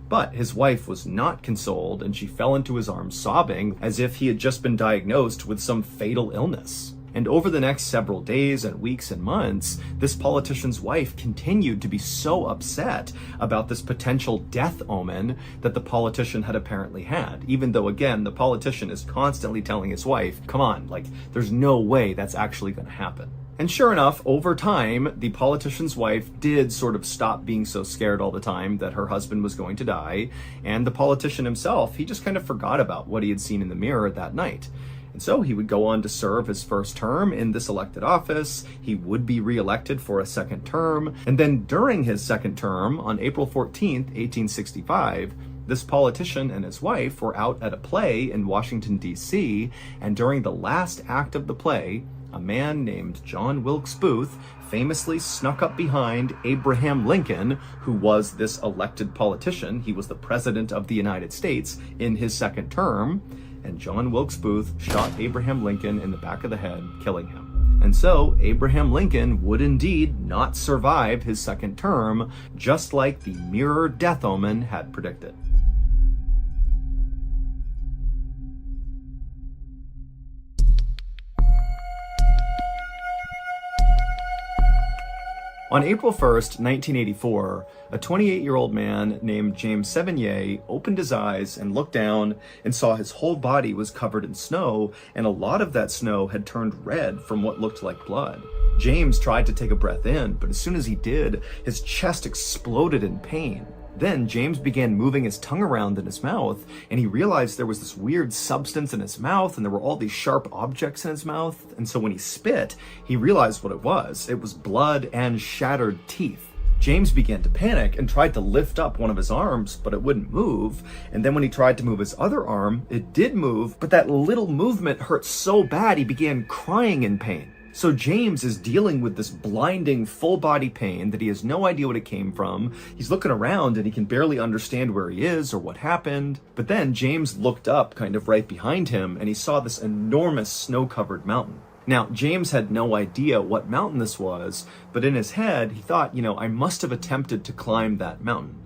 But his wife was not consoled, and she fell into his arms sobbing as if he had just been diagnosed with some fatal illness. And over the next several days and weeks and months, this politician's wife continued to be so upset about this potential death omen that the politician had apparently had, even though, again, the politician is constantly telling his wife, come on, there's no way that's actually going to happen. And sure enough, over time, the politician's wife did sort of stop being so scared all the time that her husband was going to die, and the politician himself, he just kind of forgot about what he had seen in the mirror that night. And so he would go on to serve his first term in this elected office. He would be reelected for a second term. And then during his second term, on April 14th, 1865, this politician and his wife were out at a play in Washington, D.C., and during the last act of the play, a man named John Wilkes Booth famously snuck up behind Abraham Lincoln, who was this elected politician. He was the president of the United States in his second term. And John Wilkes Booth shot Abraham Lincoln in the back of the head, killing him. And so Abraham Lincoln would indeed not survive his second term, just like the mirror death omen had predicted. On April 1st, 1984, a 28-year-old man named James Sevigny opened his eyes and looked down and saw his whole body was covered in snow, and a lot of that snow had turned red from what looked like blood. James tried to take a breath in, but as soon as he did, his chest exploded in pain. Then James began moving his tongue around in his mouth, and he realized there was this weird substance in his mouth, and there were all these sharp objects in his mouth. And so when he spit, he realized what it was. It was blood and shattered teeth. James began to panic and tried to lift up one of his arms, but it wouldn't move. And then when he tried to move his other arm, it did move, but that little movement hurt so bad he began crying in pain. So James is dealing with this blinding full body pain that he has no idea what it came from. He's looking around and he can barely understand where he is or what happened. But then James looked up kind of right behind him and he saw this enormous snow-covered mountain. Now, James had no idea what mountain this was, but in his head, he thought, I must have attempted to climb that mountain.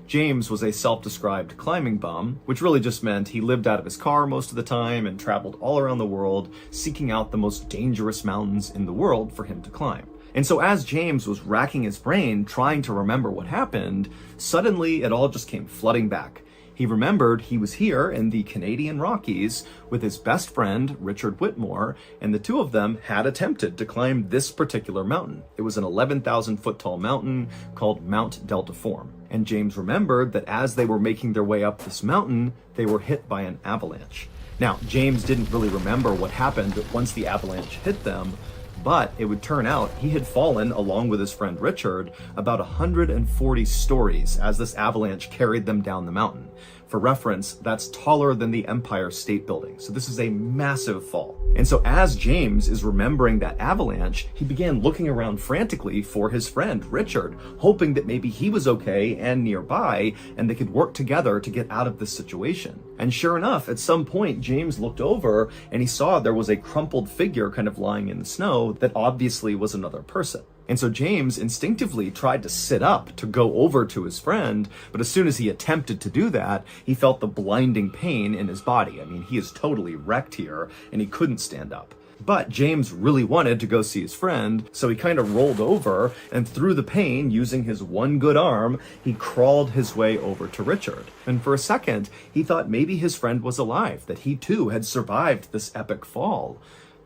James was a self-described climbing bum, which really just meant he lived out of his car most of the time and traveled all around the world, seeking out the most dangerous mountains in the world for him to climb. And so as James was racking his brain, trying to remember what happened, suddenly it all just came flooding back. He remembered he was here in the Canadian Rockies with his best friend, Richard Whitmore, and the two of them had attempted to climb this particular mountain. It was an 11,000 foot tall mountain called Mount Deltaform. And James remembered that as they were making their way up this mountain, they were hit by an avalanche. Now, James didn't really remember what happened once the avalanche hit them, but it would turn out he had fallen, along with his friend Richard, about 140 stories as this avalanche carried them down the mountain. For reference, that's taller than the Empire State Building, so this is a massive fall. And so as James is remembering that avalanche, he began looking around frantically for his friend Richard, hoping that maybe he was okay and nearby, and they could work together to get out of this situation. And sure enough, at some point, James looked over and he saw there was a crumpled figure kind of lying in the snow that obviously was another person. And so James instinctively tried to sit up to go over to his friend, but as soon as he attempted to do that, he felt the blinding pain in his body. I mean, he is totally wrecked here, and he couldn't stand up. But James really wanted to go see his friend, so he kind of rolled over, and through the pain, using his one good arm, he crawled his way over to Richard. And for a second, he thought maybe his friend was alive, that he too had survived this epic fall.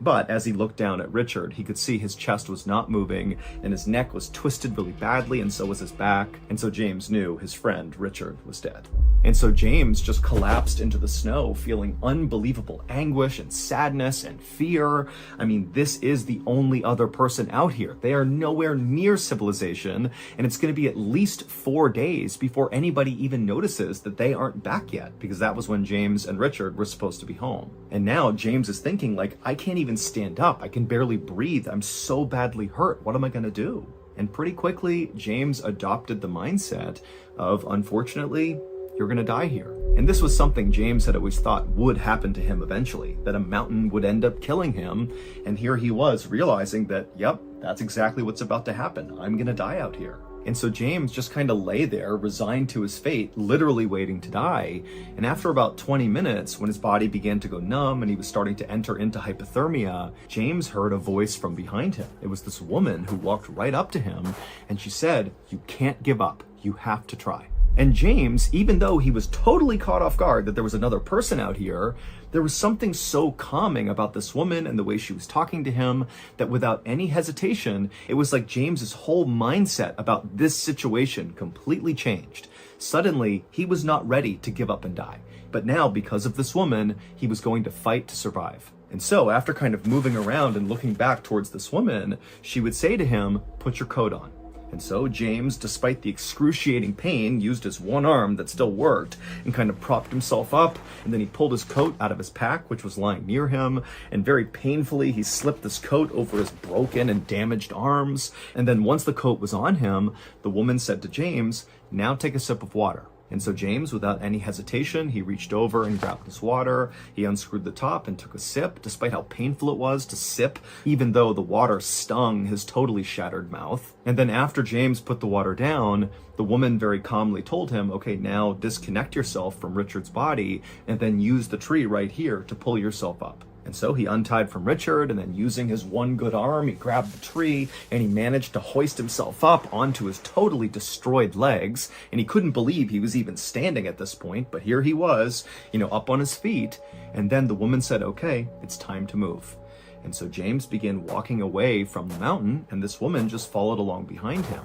But as he looked down at Richard, he could see his chest was not moving, and his neck was twisted really badly, and so was his back. And so James knew his friend Richard was dead. And so James just collapsed into the snow, feeling unbelievable anguish and sadness and fear. I mean, this is the only other person out here. They are nowhere near civilization, and it's going to be at least 4 days before anybody even notices that they aren't back yet, because that was when James and Richard were supposed to be home. And now James is thinking, like, I can't even stand up. I can barely breathe. I'm so badly hurt. What am I going to do? And pretty quickly, James adopted the mindset of, unfortunately, you're going to die here. And this was something James had always thought would happen to him eventually, that a mountain would end up killing him. And here he was realizing that, yep, that's exactly what's about to happen. I'm going to die out here. And so James just kind of lay there, resigned to his fate, literally waiting to die. And after about 20 minutes, when his body began to go numb and he was starting to enter into hypothermia, James heard a voice from behind him. It was this woman who walked right up to him, and she said, "You can't give up. You have to try." And James, even though he was totally caught off guard that there was another person out here, there was something so calming about this woman and the way she was talking to him that without any hesitation, it was like James's whole mindset about this situation completely changed. Suddenly, he was not ready to give up and die. But now, because of this woman, he was going to fight to survive. And so, after kind of moving around and looking back towards this woman, she would say to him, "Put your coat on." And so James, despite the excruciating pain, used his one arm that still worked and kind of propped himself up. And then he pulled his coat out of his pack, which was lying near him. And very painfully, he slipped this coat over his broken and damaged arms. And then once the coat was on him, the woman said to James, "Now take a sip of water." And so James, without any hesitation, he reached over and grabbed this water. He unscrewed the top and took a sip, despite how painful it was to sip, even though the water stung his totally shattered mouth. And then after James put the water down, the woman very calmly told him, okay, now disconnect yourself from Richard's body and then use the tree right here to pull yourself up. And so he untied from Richard, and then using his one good arm, he grabbed the tree and he managed to hoist himself up onto his totally destroyed legs. And he couldn't believe he was even standing at this point, but here he was, up on his feet. And then the woman said, okay, it's time to move. And so James began walking away from the mountain, and this woman just followed along behind him.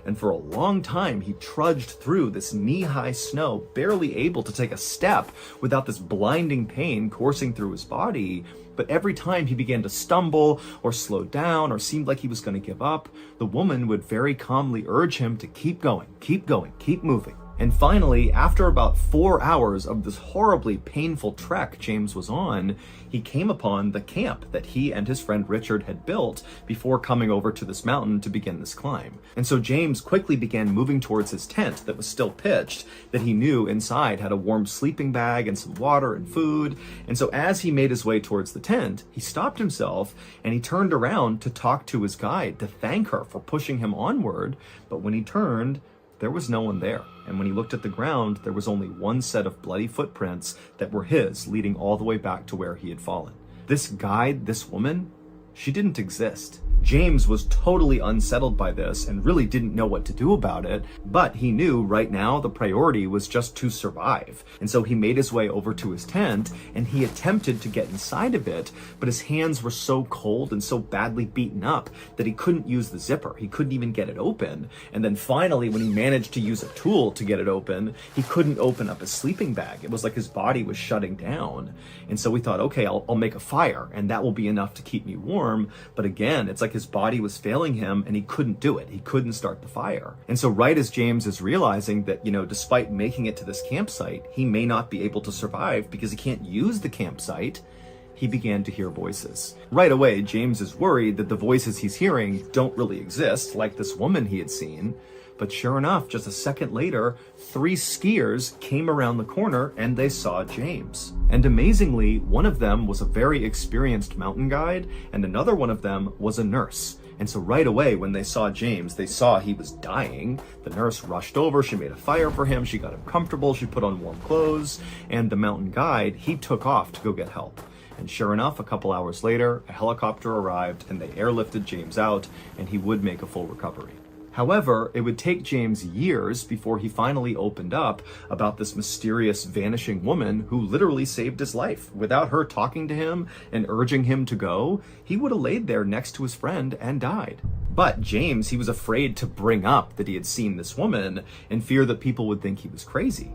And for a long time, he trudged through this knee-high snow, barely able to take a step without this blinding pain coursing through his body. But every time he began to stumble or slow down or seemed like he was going to give up, the woman would very calmly urge him to keep going, keep moving. And finally, after about 4 hours of this horribly painful trek James was on, he came upon the camp that he and his friend Richard had built before coming over to this mountain to begin this climb. And so James quickly began moving towards his tent that was still pitched, that he knew inside had a warm sleeping bag and some water and food. And so as he made his way towards the tent, he stopped himself and he turned around to talk to his guide, to thank her for pushing him onward. But when he turned, there was no one there. And when he looked at the ground, there was only one set of bloody footprints that were his, leading all the way back to where he had fallen. This guide, this woman, she didn't exist. James was totally unsettled by this and really didn't know what to do about it, but he knew right now the priority was just to survive. And so he made his way over to his tent and he attempted to get inside of it, but his hands were so cold and so badly beaten up that he couldn't use the zipper. He couldn't even get it open. And then finally, when he managed to use a tool to get it open, he couldn't open up his sleeping bag. It was like his body was shutting down. And so we thought, okay, I'll make a fire and that will be enough to keep me warm. But again, it's like his body was failing him and he couldn't do it. He couldn't start the fire. And so right as James is realizing that, despite making it to this campsite, he may not be able to survive because he can't use the campsite, he began to hear voices. Right away, James is worried that the voices he's hearing don't really exist, like this woman he had seen. But sure enough, just a second later, 3 skiers came around the corner and they saw James. And amazingly, one of them was a very experienced mountain guide and another one of them was a nurse. And so right away, when they saw James, they saw he was dying. The nurse rushed over, she made a fire for him, she got him comfortable, she put on warm clothes, and the mountain guide, he took off to go get help. And sure enough, a couple hours later, a helicopter arrived and they airlifted James out and he would make a full recovery. However, it would take James years before he finally opened up about this mysterious vanishing woman who literally saved his life. Without her talking to him and urging him to go, he would have laid there next to his friend and died. But James, he was afraid to bring up that he had seen this woman in fear that people would think he was crazy.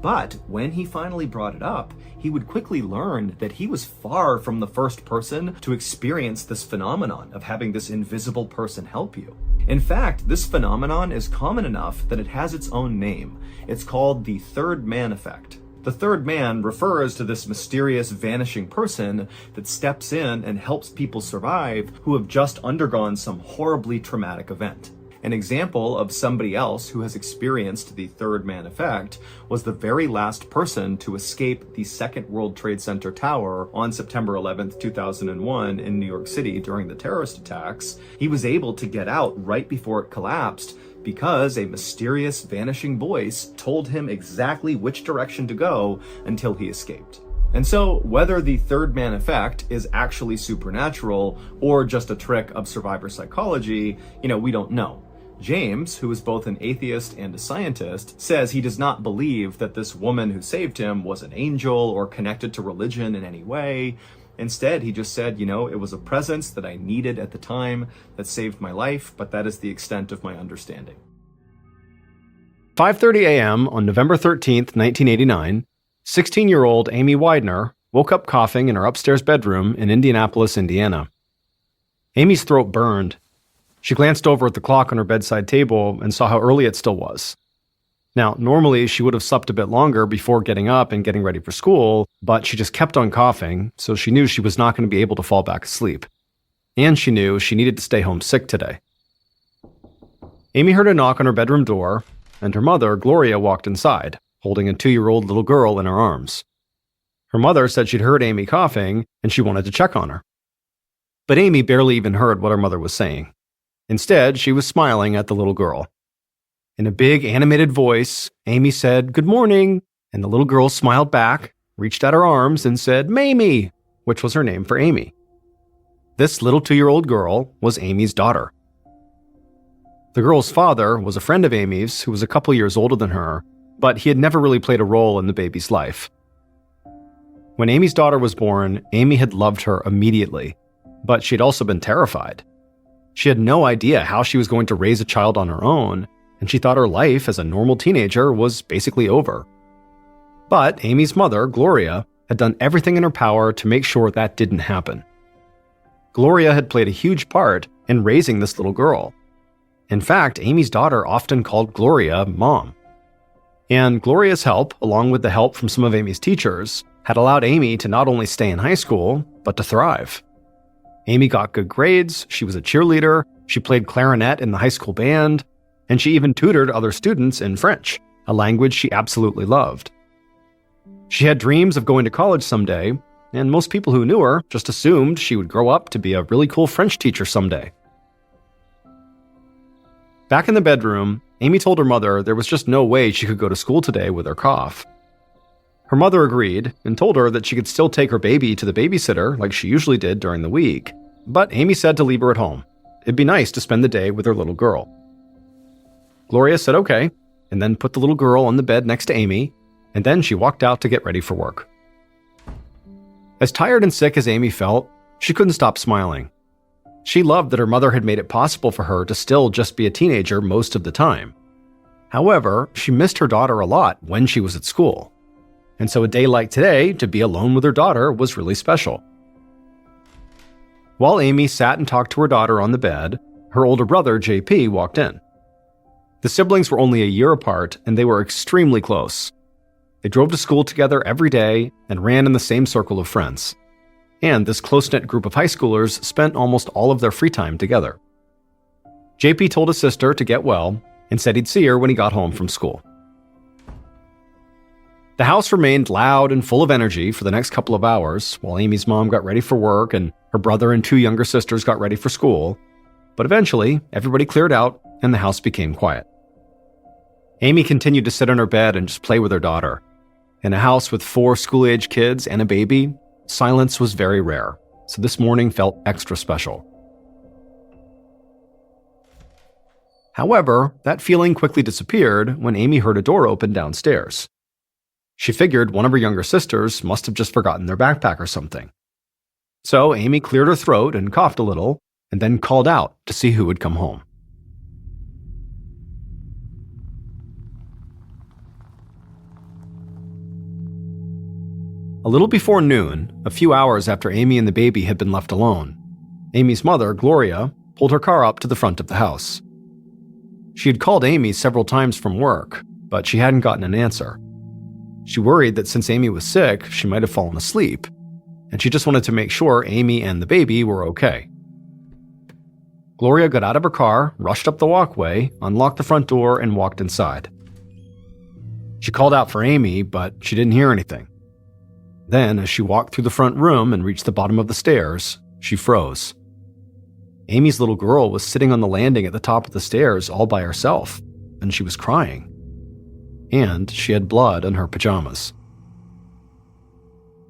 But when he finally brought it up, he would quickly learn that he was far from the first person to experience this phenomenon of having this invisible person help you. In fact, this phenomenon is common enough that it has its own name. It's called the third man effect. The third man refers to this mysterious vanishing person that steps in and helps people survive who have just undergone some horribly traumatic event. An example of somebody else who has experienced the third man effect was the very last person to escape the Second World Trade Center tower on September 11th, 2001 in New York City during the terrorist attacks. He was able to get out right before it collapsed because a mysterious vanishing voice told him exactly which direction to go until he escaped. And so, whether the third man effect is actually supernatural or just a trick of survivor psychology, we don't know. James, who is both an atheist and a scientist, says he does not believe that this woman who saved him was an angel or connected to religion in any way. Instead, he just said, it was a presence that I needed at the time that saved my life, but that is the extent of my understanding. 5:30 a.m. on November 13th, 1989, 16-year-old Amy Widener woke up coughing in her upstairs bedroom in Indianapolis, Indiana. Amy's throat burned. She glanced over at the clock on her bedside table and saw how early it still was. Now, normally she would have slept a bit longer before getting up and getting ready for school, but she just kept on coughing, so she knew she was not going to be able to fall back asleep. And she knew she needed to stay home sick today. Amy heard a knock on her bedroom door, and her mother, Gloria, walked inside. holding a 2-year-old little girl in her arms. Her mother said she'd heard Amy coughing and she wanted to check on her. But Amy barely even heard what her mother was saying. Instead, she was smiling at the little girl. In a big, animated voice, Amy said, "Good morning," and the little girl smiled back, reached out her arms, and said, "Mamie," which was her name for Amy. This little 2-year-old girl was Amy's daughter. The girl's father was a friend of Amy's who was a couple years older than her, but he had never really played a role in the baby's life. When Amy's daughter was born, Amy had loved her immediately, but she had also been terrified. She had no idea how she was going to raise a child on her own, and she thought her life as a normal teenager was basically over. But Amy's mother, Gloria, had done everything in her power to make sure that didn't happen. Gloria had played a huge part in raising this little girl. In fact, Amy's daughter often called Gloria Mom. And Gloria's help, along with the help from some of Amy's teachers, had allowed Amy to not only stay in high school, but to thrive. Amy got good grades, she was a cheerleader, she played clarinet in the high school band, and she even tutored other students in French, a language she absolutely loved. She had dreams of going to college someday, and most people who knew her just assumed she would grow up to be a really cool French teacher someday. Back in the bedroom, Amy told her mother there was just no way she could go to school today with her cough. Her mother agreed and told her that she could still take her baby to the babysitter like she usually did during the week, but Amy said to leave her at home. It'd be nice to spend the day with her little girl. Gloria said okay, and then put the little girl on the bed next to Amy, and then she walked out to get ready for work. As tired and sick as Amy felt, she couldn't stop smiling. She loved that her mother had made it possible for her to still just be a teenager most of the time. However, she missed her daughter a lot when she was at school. And so a day like today, to be alone with her daughter was really special. While Amy sat and talked to her daughter on the bed, her older brother, JP, walked in. The siblings were only a year apart, and they were extremely close. They drove to school together every day and ran in the same circle of friends. And this close-knit group of high schoolers spent almost all of their free time together. JP told his sister to get well and said he'd see her when he got home from school. The house remained loud and full of energy for the next couple of hours while Amy's mom got ready for work and her brother and 2 younger sisters got ready for school. But eventually, everybody cleared out and the house became quiet. Amy continued to sit on her bed and just play with her daughter. In a house with 4 school-age kids and a baby, silence was very rare, so this morning felt extra special. However, that feeling quickly disappeared when Amy heard a door open downstairs. She figured one of her younger sisters must have just forgotten their backpack or something. So Amy cleared her throat and coughed a little, and then called out to see who had come home. A little before noon, a few hours after Amy and the baby had been left alone, Amy's mother, Gloria, pulled her car up to the front of the house. She had called Amy several times from work, but she hadn't gotten an answer. She worried that since Amy was sick, she might have fallen asleep, and she just wanted to make sure Amy and the baby were okay. Gloria got out of her car, rushed up the walkway, unlocked the front door, and walked inside. She called out for Amy, but she didn't hear anything. Then, as she walked through the front room and reached the bottom of the stairs, she froze. Amy's little girl was sitting on the landing at the top of the stairs all by herself, and she was crying. And she had blood on her pajamas.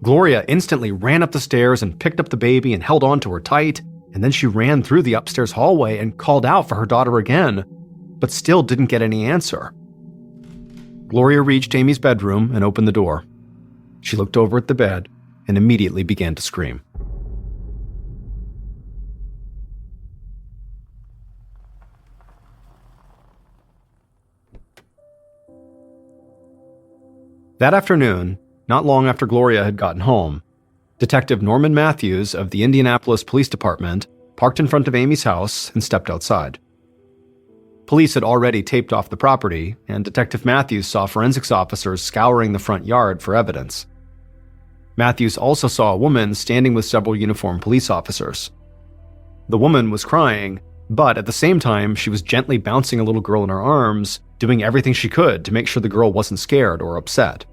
Gloria instantly ran up the stairs and picked up the baby and held on to her tight, and then she ran through the upstairs hallway and called out for her daughter again, but still didn't get any answer. Gloria reached Amy's bedroom and opened the door. She looked over at the bed and immediately began to scream. That afternoon, not long after Gloria had gotten home, Detective Norman Matthews of the Indianapolis Police Department parked in front of Amy's house and stepped outside. Police had already taped off the property, and Detective Matthews saw forensics officers scouring the front yard for evidence. Matthews also saw a woman standing with several uniformed police officers. The woman was crying, But at the same time, she was gently bouncing a little girl in her arms, doing everything she could to make sure the girl wasn't scared or upset.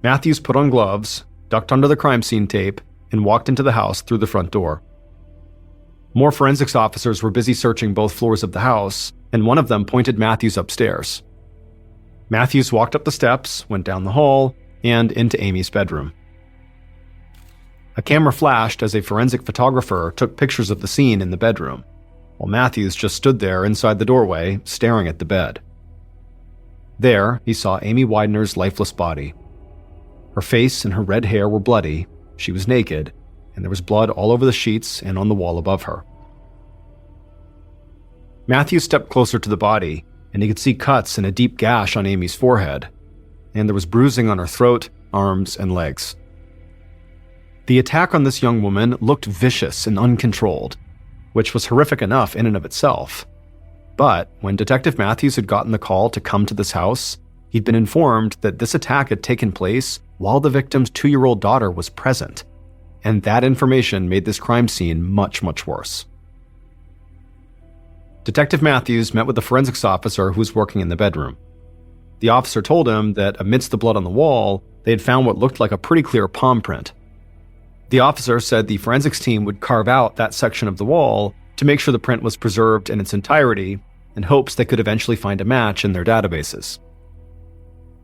Matthews put on gloves, ducked under the crime scene tape, and walked into the house through the front door. More forensics officers were busy searching both floors of the house, and one of them pointed Matthews upstairs. Matthews walked up the steps, went down the hall, and into Amy's bedroom. A camera flashed as a forensic photographer took pictures of the scene in the bedroom, while Matthews just stood there inside the doorway, staring at the bed. There, he saw Amy Widener's lifeless body. Her face and her red hair were bloody, she was naked, and there was blood all over the sheets and on the wall above her. Matthews stepped closer to the body, and he could see cuts and a deep gash on Amy's forehead, and there was bruising on her throat, arms, and legs. The attack on this young woman looked vicious and uncontrolled, which was horrific enough in and of itself. But when Detective Matthews had gotten the call to come to this house, he'd been informed that this attack had taken place while the victim's 2-year-old daughter was present, and that information made this crime scene much, much worse. Detective Matthews met with the forensics officer who was working in the bedroom. The officer told him that amidst the blood on the wall, they had found what looked like a pretty clear palm print. The officer said the forensics team would carve out that section of the wall to make sure the print was preserved in its entirety, in hopes they could eventually find a match in their databases.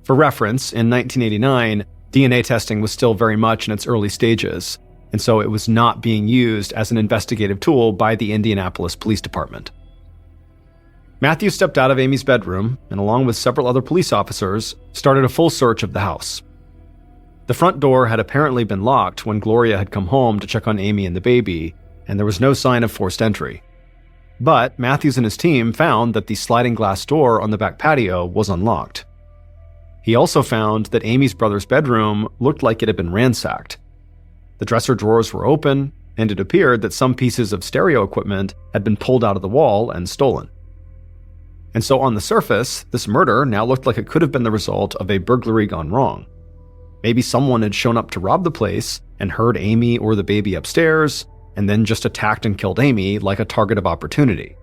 For reference, in 1989, DNA testing was still very much in its early stages, and so it was not being used as an investigative tool by the Indianapolis Police Department. Matthews stepped out of Amy's bedroom and, along with several other police officers, started a full search of the house. The front door had apparently been locked when Gloria had come home to check on Amy and the baby, and there was no sign of forced entry. But Matthews and his team found that the sliding glass door on the back patio was unlocked. He also found that Amy's brother's bedroom looked like it had been ransacked. The dresser drawers were open, and it appeared that some pieces of stereo equipment had been pulled out of the wall and stolen. And so on the surface, this murder now looked like it could have been the result of a burglary gone wrong. Maybe someone had shown up to rob the place and heard Amy or the baby upstairs, and then just attacked and killed Amy like a target of opportunity.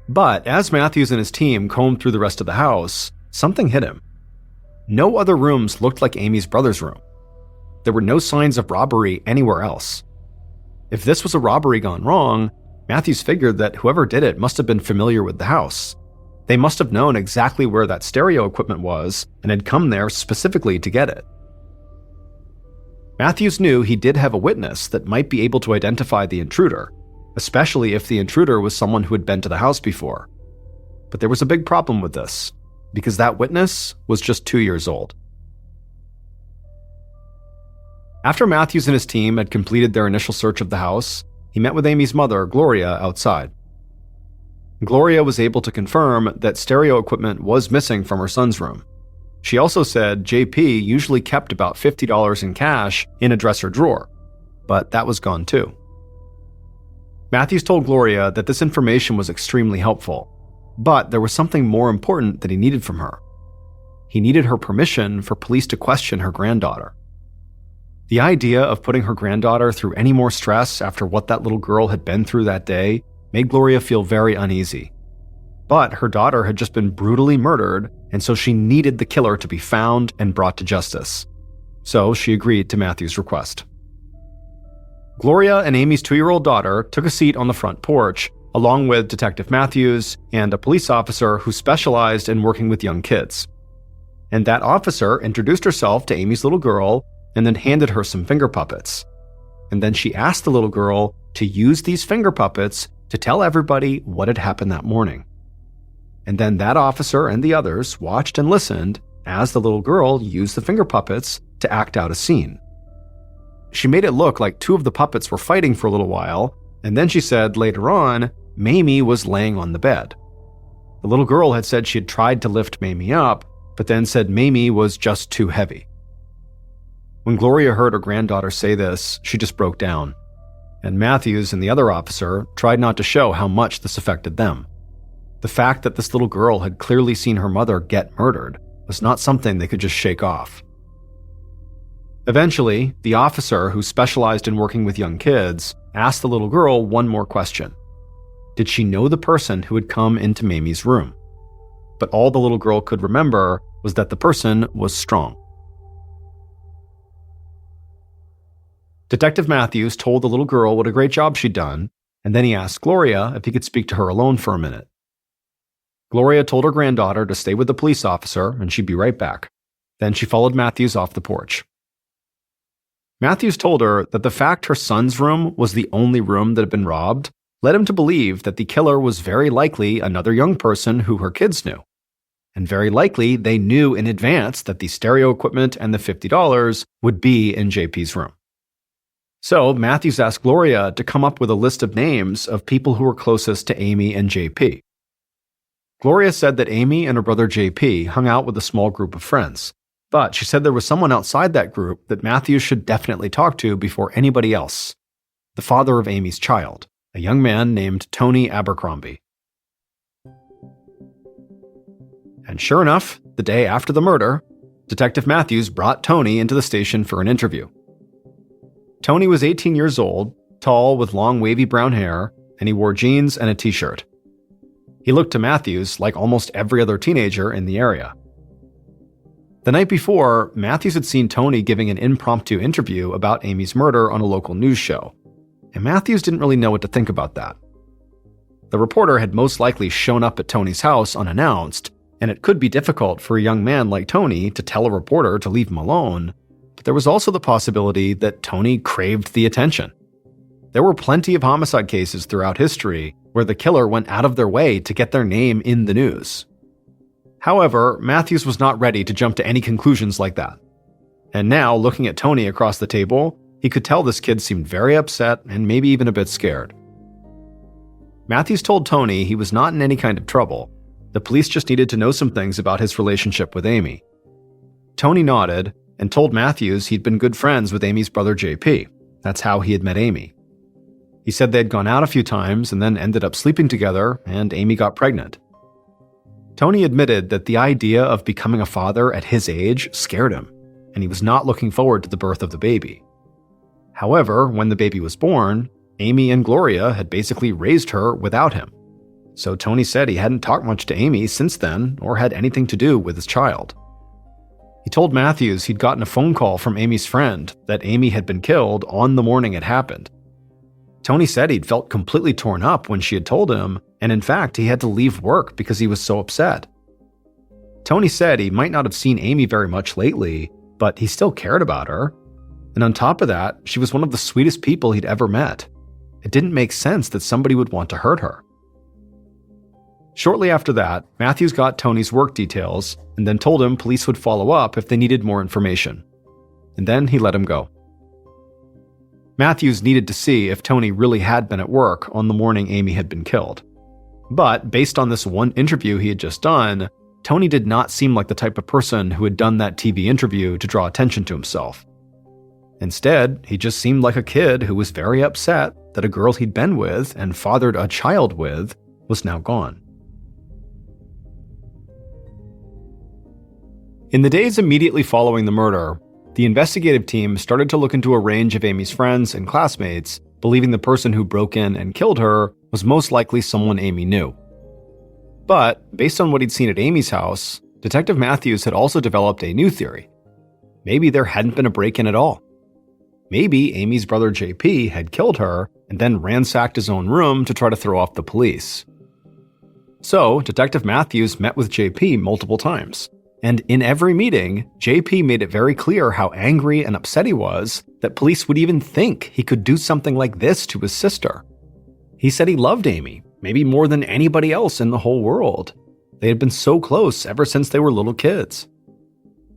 But as Matthews and his team combed through the rest of the house, something hit him. No other rooms looked like Amy's brother's room. There were no signs of robbery anywhere else. If this was a robbery gone wrong, Matthews figured that whoever did it must have been familiar with the house. They must have known exactly where that stereo equipment was and had come there specifically to get it. Matthews knew he did have a witness that might be able to identify the intruder, especially if the intruder was someone who had been to the house before. But there was a big problem with this, because that witness was just 2 years old. After Matthews and his team had completed their initial search of the house, he met with Amy's mother, Gloria, outside. Gloria was able to confirm that stereo equipment was missing from her son's room. She also said JP usually kept about $50 in cash in a dresser drawer, but that was gone too. Matthews told Gloria that this information was extremely helpful, but there was something more important that he needed from her. He needed her permission for police to question her granddaughter. The idea of putting her granddaughter through any more stress after what that little girl had been through that day made Gloria feel very uneasy. But her daughter had just been brutally murdered, and so she needed the killer to be found and brought to justice. So she agreed to Matthew's request. Gloria and Amy's 2-year-old daughter took a seat on the front porch, along with Detective Matthews and a police officer who specialized in working with young kids. And that officer introduced herself to Amy's little girl and then handed her some finger puppets. And then she asked the little girl to use these finger puppets to tell everybody what had happened that morning. And then that officer and the others watched and listened as the little girl used the finger puppets to act out a scene. She made it look like 2 of the puppets were fighting for a little while, and then she said later on, Mamie was laying on the bed. The little girl had said she had tried to lift Mamie up, but then said Mamie was just too heavy. When Gloria heard her granddaughter say this, she just broke down, and Matthews and the other officer tried not to show how much this affected them. The fact that this little girl had clearly seen her mother get murdered was not something they could just shake off. Eventually, the officer who specialized in working with young kids asked the little girl one more question. did she know the person who had come into Mamie's room. But all the little girl could remember was that the person was Strong. Detective Matthews told the little girl what a great job she'd done, and then he asked Gloria if he could speak to her alone for a minute. Gloria told her granddaughter to stay with the police officer and she'd be right back. Then she followed Matthews off the porch. Matthews told her that the fact her son's room was the only room that had been robbed led him to believe that the killer was very likely another young person who her kids knew. And very likely they knew in advance that the stereo equipment and the $50 would be in JP's room. So Matthews asked Gloria to come up with a list of names of people who were closest to Amy and JP. Gloria said that Amy and her brother JP hung out with a small group of friends, but she said there was someone outside that group that Matthews should definitely talk to before anybody else: the father of Amy's child, a young man named Tony Abercrombie. And sure enough, the day after the murder, Detective Matthews brought Tony into the station for an interview. Tony was 18 years old, tall with long wavy brown hair, and he wore jeans and a t-shirt. He looked to Matthews like almost every other teenager in the area. The night before, Matthews had seen Tony giving an impromptu interview about Amy's murder on a local news show, and Matthews didn't really know what to think about that. The reporter had most likely shown up at Tony's house unannounced, and it could be difficult for a young man like Tony to tell a reporter to leave him alone, but there was also the possibility that Tony craved the attention. There were plenty of homicide cases throughout history where the killer went out of their way to get their name in the news. However, Matthews was not ready to jump to any conclusions like that. And now, looking at Tony across the table, he could tell this kid seemed very upset and maybe even a bit scared. Matthews told Tony he was not in any kind of trouble. The police just needed to know some things about his relationship with Amy. Tony nodded and told Matthews he'd been good friends with Amy's brother JP. That's how he had met Amy. He said they'd gone out a few times and then ended up sleeping together, and Amy got pregnant. Tony admitted that the idea of becoming a father at his age scared him, and he was not looking forward to the birth of the baby. However, when the baby was born, Amy and Gloria had basically raised her without him. So Tony said he hadn't talked much to Amy since then or had anything to do with his child. He told Matthews he'd gotten a phone call from Amy's friend that Amy had been killed on the morning it happened. Tony said he'd felt completely torn up when she had told him, and in fact, he had to leave work because he was so upset. Tony said he might not have seen Amy very much lately, but he still cared about her. And on top of that, she was one of the sweetest people he'd ever met. It didn't make sense that somebody would want to hurt her. Shortly after that, Matthews got Tony's work details and then told him police would follow up if they needed more information. And then he let him go. Matthews needed to see if Tony really had been at work on the morning Amy had been killed. But based on this one interview he had just done, Tony did not seem like the type of person who had done that TV interview to draw attention to himself. Instead, he just seemed like a kid who was very upset that a girl he'd been with and fathered a child with was now gone. In the days immediately following the murder, the investigative team started to look into a range of Amy's friends and classmates, believing the person who broke in and killed her was most likely someone Amy knew. But, based on what he'd seen at Amy's house, Detective Matthews had also developed a new theory. Maybe there hadn't been a break-in at all. Maybe Amy's brother JP had killed her and then ransacked his own room to try to throw off the police. So, Detective Matthews met with JP multiple times. And in every meeting, JP made it very clear how angry and upset he was that police would even think he could do something like this to his sister. He said he loved Amy, maybe more than anybody else in the whole world. They had been so close ever since they were little kids.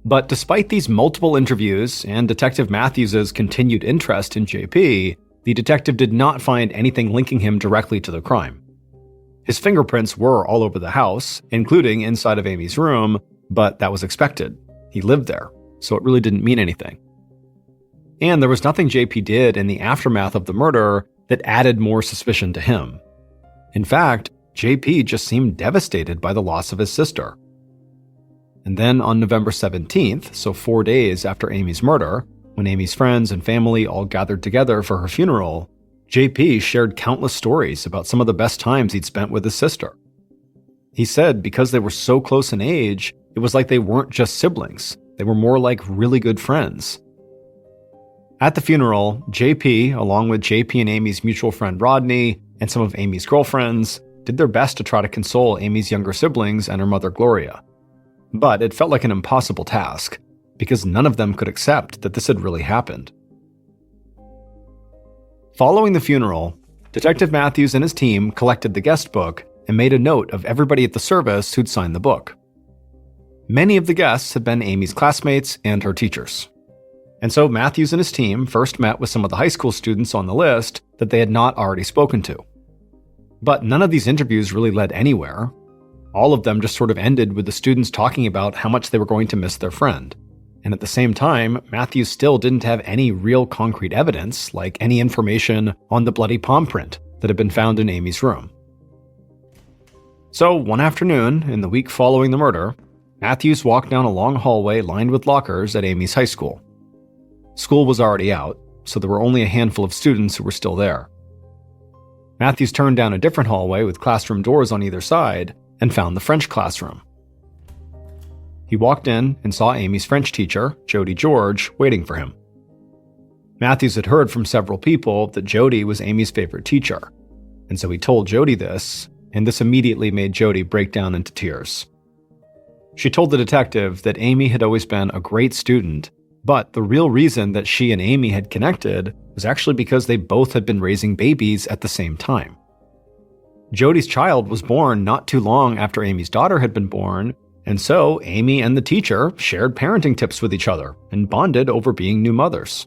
But despite these multiple interviews and Detective Matthews' continued interest in JP, the detective did not find anything linking him directly to the crime. His fingerprints were all over the house, including inside of Amy's room, but that was expected. He lived there, so it really didn't mean anything. And there was nothing JP did in the aftermath of the murder that added more suspicion to him. In fact, JP just seemed devastated by the loss of his sister. And then on November 17th, so 4 days after Amy's murder, when Amy's friends and family all gathered together for her funeral, JP shared countless stories about some of the best times he'd spent with his sister. He said because they were so close in age, it was like they weren't just siblings, they were more like really good friends. At the funeral, JP, along with JP and Amy's mutual friend Rodney, and some of Amy's girlfriends, did their best to try to console Amy's younger siblings and her mother Gloria. But it felt like an impossible task, because none of them could accept that this had really happened. Following the funeral, Detective Matthews and his team collected the guest book and made a note of everybody at the service who'd signed the book. Many of the guests had been Amy's classmates and her teachers. And so Matthews and his team first met with some of the high school students on the list that they had not already spoken to. But none of these interviews really led anywhere. All of them just sort of ended with the students talking about how much they were going to miss their friend. And at the same time, Matthews still didn't have any real concrete evidence, like any information on the bloody palm print that had been found in Amy's room. So one afternoon, in the week following the murder, Matthews walked down a long hallway lined with lockers at Amy's high school. School was already out, so there were only a handful of students who were still there. Matthews turned down a different hallway with classroom doors on either side and found the French classroom. He walked in and saw Amy's French teacher, Jody George, waiting for him. Matthews had heard from several people that Jody was Amy's favorite teacher, and so he told Jody this, and this immediately made Jody break down into tears. She told the detective that Amy had always been a great student, but the real reason that she and Amy had connected was actually because they both had been raising babies at the same time. Jody's child was born not too long after Amy's daughter had been born, and so Amy and the teacher shared parenting tips with each other and bonded over being new mothers.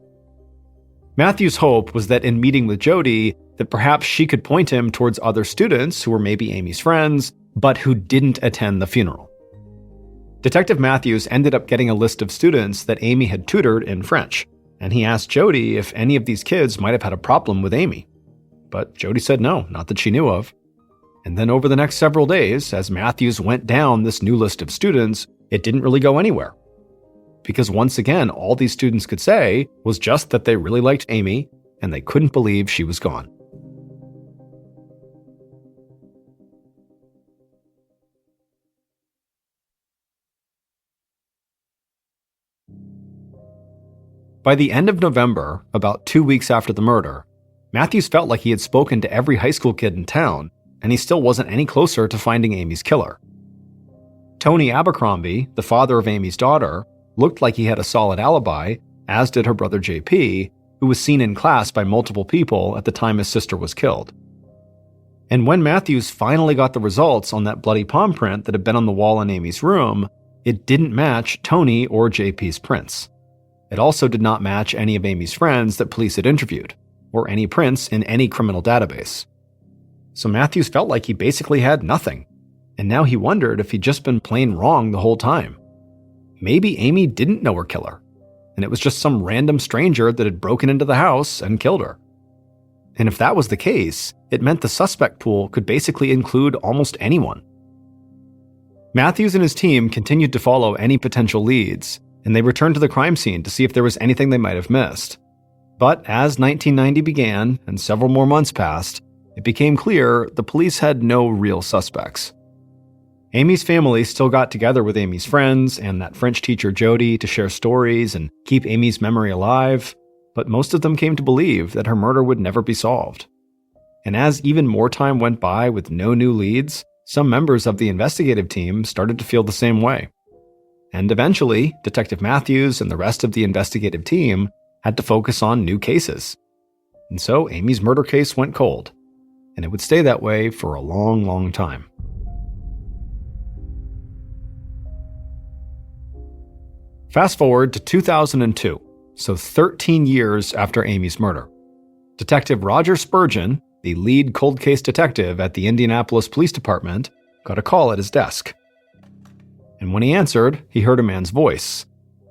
Matthew's hope was that in meeting with Jody, that perhaps she could point him towards other students who were maybe Amy's friends, but who didn't attend the funeral. Detective Matthews ended up getting a list of students that Amy had tutored in French, and he asked Jody if any of these kids might have had a problem with Amy. But Jody said no, not that she knew of. And then over the next several days, as Matthews went down this new list of students, it didn't really go anywhere. Because once again, all these students could say was just that they really liked Amy, and they couldn't believe she was gone. By the end of November, about 2 weeks after the murder, Matthews felt like he had spoken to every high school kid in town, and he still wasn't any closer to finding Amy's killer. Tony Abercrombie, the father of Amy's daughter, looked like he had a solid alibi, as did her brother JP, who was seen in class by multiple people at the time his sister was killed. And when Matthews finally got the results on that bloody palm print that had been on the wall in Amy's room, it didn't match Tony or JP's prints. It also did not match any of Amy's friends that police had interviewed, or any prints in any criminal database. So Matthews felt like he basically had nothing, and now he wondered if he'd just been plain wrong the whole time. Maybe Amy didn't know her killer, and it was just some random stranger that had broken into the house and killed her. And if that was the case, it meant the suspect pool could basically include almost anyone. Matthews and his team continued to follow any potential leads, and they returned to the crime scene to see if there was anything they might have missed. But as 1990 began and several more months passed, it became clear the police had no real suspects. Amy's family still got together with Amy's friends and that French teacher Jody to share stories and keep Amy's memory alive, but most of them came to believe that her murder would never be solved. And as even more time went by with no new leads, some members of the investigative team started to feel the same way. And eventually, Detective Matthews and the rest of the investigative team had to focus on new cases. And so Amy's murder case went cold, and it would stay that way for a long, long time. Fast forward to 2002, so 13 years after Amy's murder. Detective Roger Spurgeon, the lead cold case detective at the Indianapolis Police Department, got a call at his desk. And when he answered, he heard a man's voice,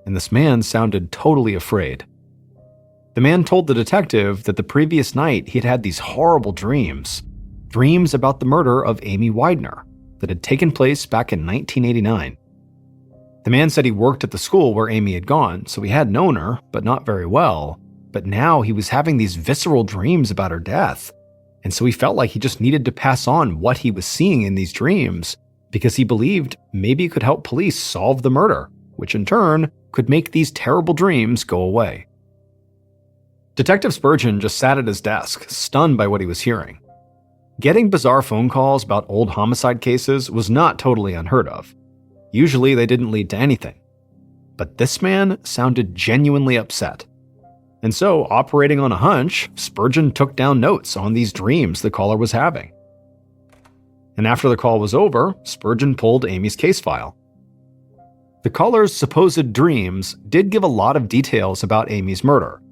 and this man sounded totally afraid. The man told the detective that the previous night he had had these horrible dreams about the murder of Amy Widener that had taken place back in 1989. The man said he worked at the school where Amy had gone, so he had known her, but not very well, but now he was having these visceral dreams about her death. And so he felt like he just needed to pass on what he was seeing in these dreams because he believed maybe it could help police solve the murder, which in turn could make these terrible dreams go away. Detective Spurgeon just sat at his desk, stunned by what he was hearing. Getting bizarre phone calls about old homicide cases was not totally unheard of. Usually they didn't lead to anything. But this man sounded genuinely upset. And so, operating on a hunch, Spurgeon took down notes on these dreams the caller was having. And after the call was over, Spurgeon pulled Amy's case file. The caller's supposed dreams did give a lot of details about Amy's murder.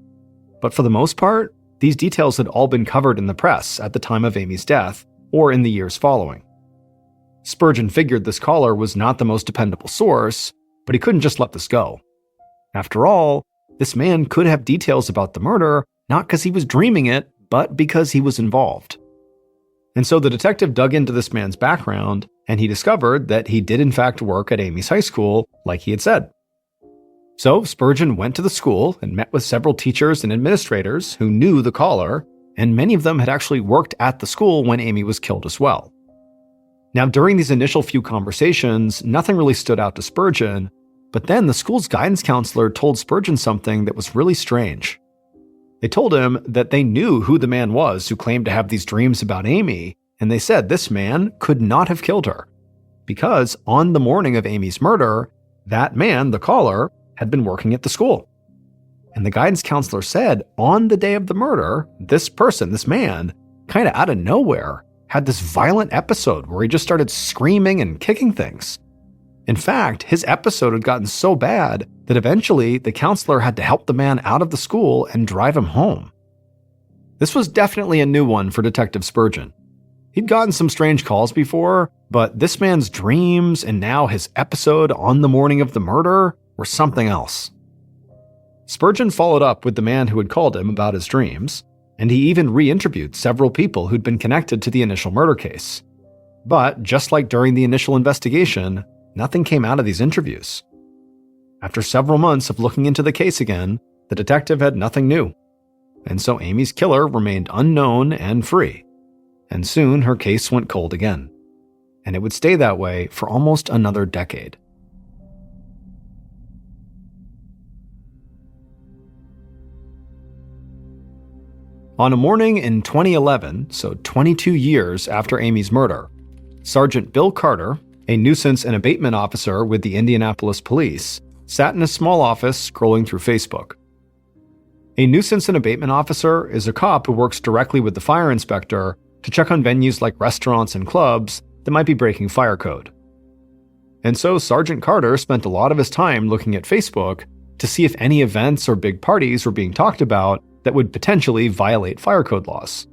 But for the most part, these details had all been covered in the press at the time of Amy's death, or in the years following. Spurgeon figured this caller was not the most dependable source, but he couldn't just let this go. After all, this man could have details about the murder, not because he was dreaming it, but because he was involved. And so the detective dug into this man's background, and he discovered that he did in fact work at Amy's high school, like he had said. So Spurgeon went to the school and met with several teachers and administrators who knew the caller, and many of them had actually worked at the school when Amy was killed as well. Now, during these initial few conversations, nothing really stood out to Spurgeon, but then the school's guidance counselor told Spurgeon something that was really strange. They told him that they knew who the man was who claimed to have these dreams about Amy, and they said this man could not have killed her, because on the morning of Amy's murder, that man, the caller, had been working at the school. And the guidance counselor said on the day of the murder, this person, this man, kind of out of nowhere, had this violent episode where he just started screaming and kicking things. In fact, his episode had gotten so bad that eventually the counselor had to help the man out of the school and drive him home. This was definitely a new one for Detective Spurgeon. He'd gotten some strange calls before, but this man's dreams and now his episode on the morning of the murder were something else. Spurgeon followed up with the man who had called him about his dreams, and he even re-interviewed several people who'd been connected to the initial murder case. But just like during the initial investigation, nothing came out of these interviews. After several months of looking into the case again, the detective had nothing new. And so Amy's killer remained unknown and free. And soon her case went cold again. And it would stay that way for almost another decade. On a morning in 2011, so 22 years after Amy's murder, Sergeant Bill Carter, a nuisance and abatement officer with the Indianapolis Police, sat in a small office scrolling through Facebook. A nuisance and abatement officer is a cop who works directly with the fire inspector to check on venues like restaurants and clubs that might be breaking fire code. And so Sergeant Carter spent a lot of his time looking at Facebook to see if any events or big parties were being talked about that would potentially violate fire code laws.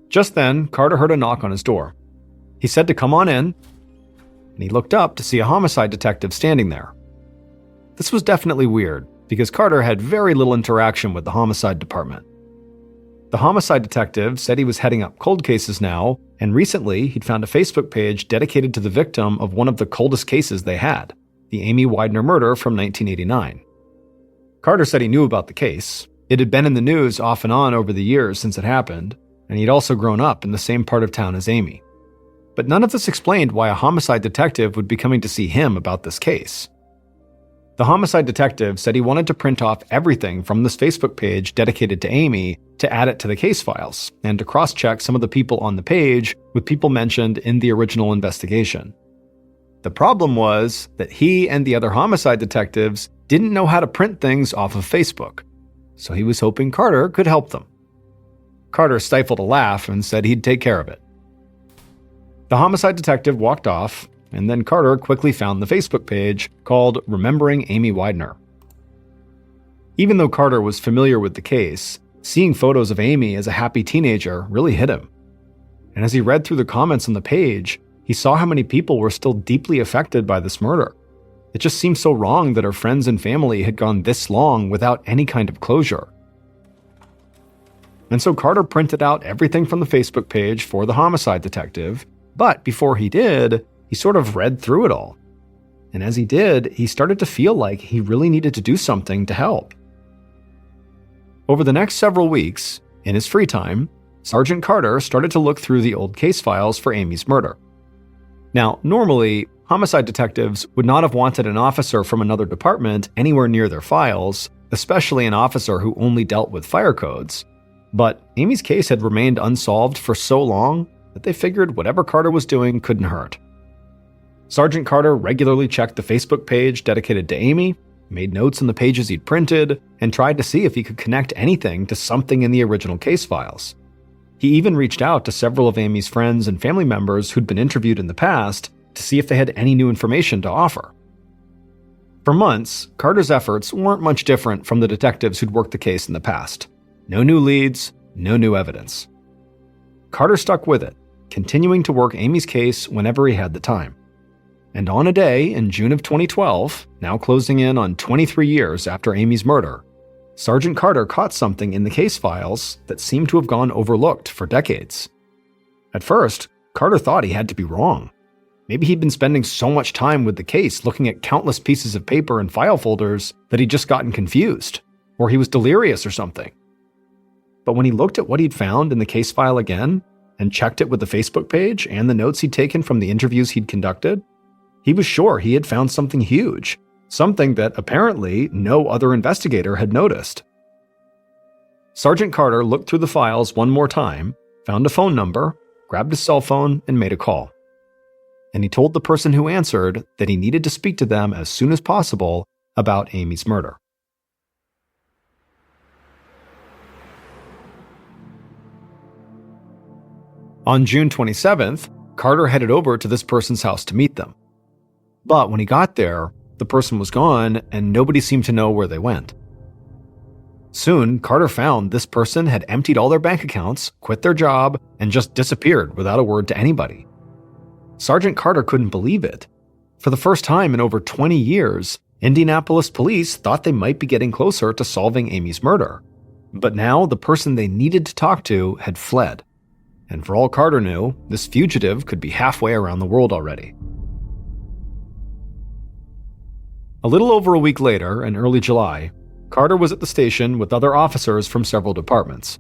Just then, Carter heard a knock on his door. He said to come on in, and he looked up to see a homicide detective standing there. This was definitely weird, because Carter had very little interaction with the homicide department. The homicide detective said he was heading up cold cases now, and recently he'd found a Facebook page dedicated to the victim of one of the coldest cases they had, the Amy Widener murder from 1989. Carter said he knew about the case. It had been in the news off and on over the years since it happened, and he'd also grown up in the same part of town as Amy. But none of this explained why a homicide detective would be coming to see him about this case. The homicide detective said he wanted to print off everything from this Facebook page dedicated to Amy to add it to the case files, and to cross-check some of the people on the page with people mentioned in the original investigation. The problem was that he and the other homicide detectives didn't know how to print things off of Facebook, so he was hoping Carter could help them. Carter stifled a laugh and said he'd take care of it. The homicide detective walked off, and then Carter quickly found the Facebook page called Remembering Amy Widener. Even though Carter was familiar with the case, seeing photos of Amy as a happy teenager really hit him. And as he read through the comments on the page, he saw how many people were still deeply affected by this murder. It just seemed so wrong that her friends and family had gone this long without any kind of closure. And so Carter printed out everything from the Facebook page for the homicide detective, but before he did, he sort of read through it all. And as he did, he started to feel like he really needed to do something to help. Over the next several weeks, in his free time, Sergeant Carter started to look through the old case files for Amy's murder. Now, normally, homicide detectives would not have wanted an officer from another department anywhere near their files, especially an officer who only dealt with fire codes. But Amy's case had remained unsolved for so long that they figured whatever Carter was doing couldn't hurt. Sergeant Carter regularly checked the Facebook page dedicated to Amy, made notes on the pages he'd printed, and tried to see if he could connect anything to something in the original case files. He even reached out to several of Amy's friends and family members who'd been interviewed in the past to see if they had any new information to offer. For months, Carter's efforts weren't much different from the detectives who'd worked the case in the past. No new leads, no new evidence. Carter stuck with it, continuing to work Amy's case whenever he had the time. And on a day in June of 2012, now closing in on 23 years after Amy's murder, Sergeant Carter caught something in the case files that seemed to have gone overlooked for decades. At first, Carter thought he had to be wrong. Maybe he'd been spending so much time with the case looking at countless pieces of paper and file folders that he'd just gotten confused, or he was delirious or something. But when he looked at what he'd found in the case file again, and checked it with the Facebook page and the notes he'd taken from the interviews he'd conducted, he was sure he had found something huge, something that apparently no other investigator had noticed. Sergeant Carter looked through the files one more time, found a phone number, grabbed his cell phone, and made a call. And he told the person who answered that he needed to speak to them as soon as possible about Amy's murder. On June 27th, Carter headed over to this person's house to meet them. But when he got there, the person was gone and nobody seemed to know where they went. Soon, Carter found this person had emptied all their bank accounts, quit their job, and just disappeared without a word to anybody. Sergeant Carter couldn't believe it. For the first time in over 20 years, Indianapolis police thought they might be getting closer to solving Amy's murder. But now the person they needed to talk to had fled. And for all Carter knew, this fugitive could be halfway around the world already. A little over a week later, in early July, Carter was at the station with other officers from several departments.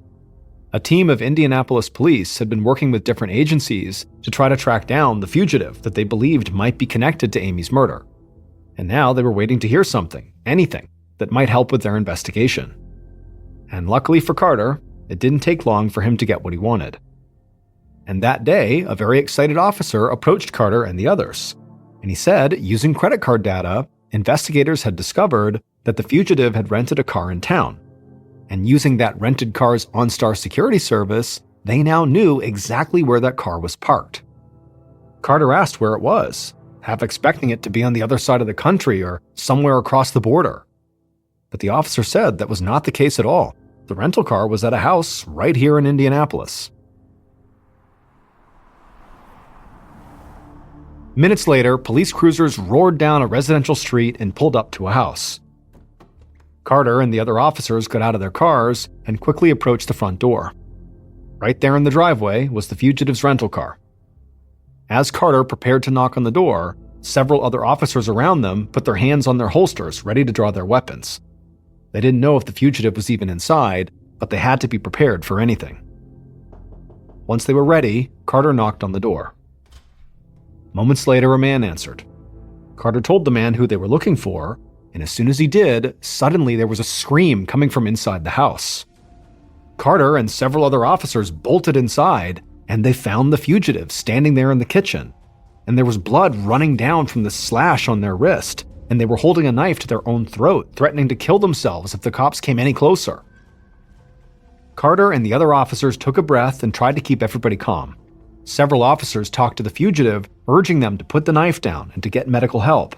A team of Indianapolis police had been working with different agencies to try to track down the fugitive that they believed might be connected to Amy's murder. And now they were waiting to hear something, anything, that might help with their investigation. And luckily for Carter, it didn't take long for him to get what he wanted. And that day, a very excited officer approached Carter and the others. And he said, using credit card data, investigators had discovered that the fugitive had rented a car in town. And using that rented car's OnStar security service, they now knew exactly where that car was parked. Carter asked where it was, half expecting it to be on the other side of the country or somewhere across the border. But the officer said that was not the case at all. The rental car was at a house right here in Indianapolis. Minutes later, police cruisers roared down a residential street and pulled up to a house. Carter and the other officers got out of their cars and quickly approached the front door. Right there in the driveway was the fugitive's rental car. As Carter prepared to knock on the door, several other officers around them put their hands on their holsters, ready to draw their weapons. They didn't know if the fugitive was even inside, but they had to be prepared for anything. Once they were ready, Carter knocked on the door. Moments later, a man answered. Carter told the man who they were looking for, and as soon as he did, suddenly there was a scream coming from inside the house. Carter and several other officers bolted inside, and they found the fugitive standing there in the kitchen. And there was blood running down from the slash on their wrist, and they were holding a knife to their own throat, threatening to kill themselves if the cops came any closer. Carter and the other officers took a breath and tried to keep everybody calm. Several officers talked to the fugitive, urging them to put the knife down and to get medical help.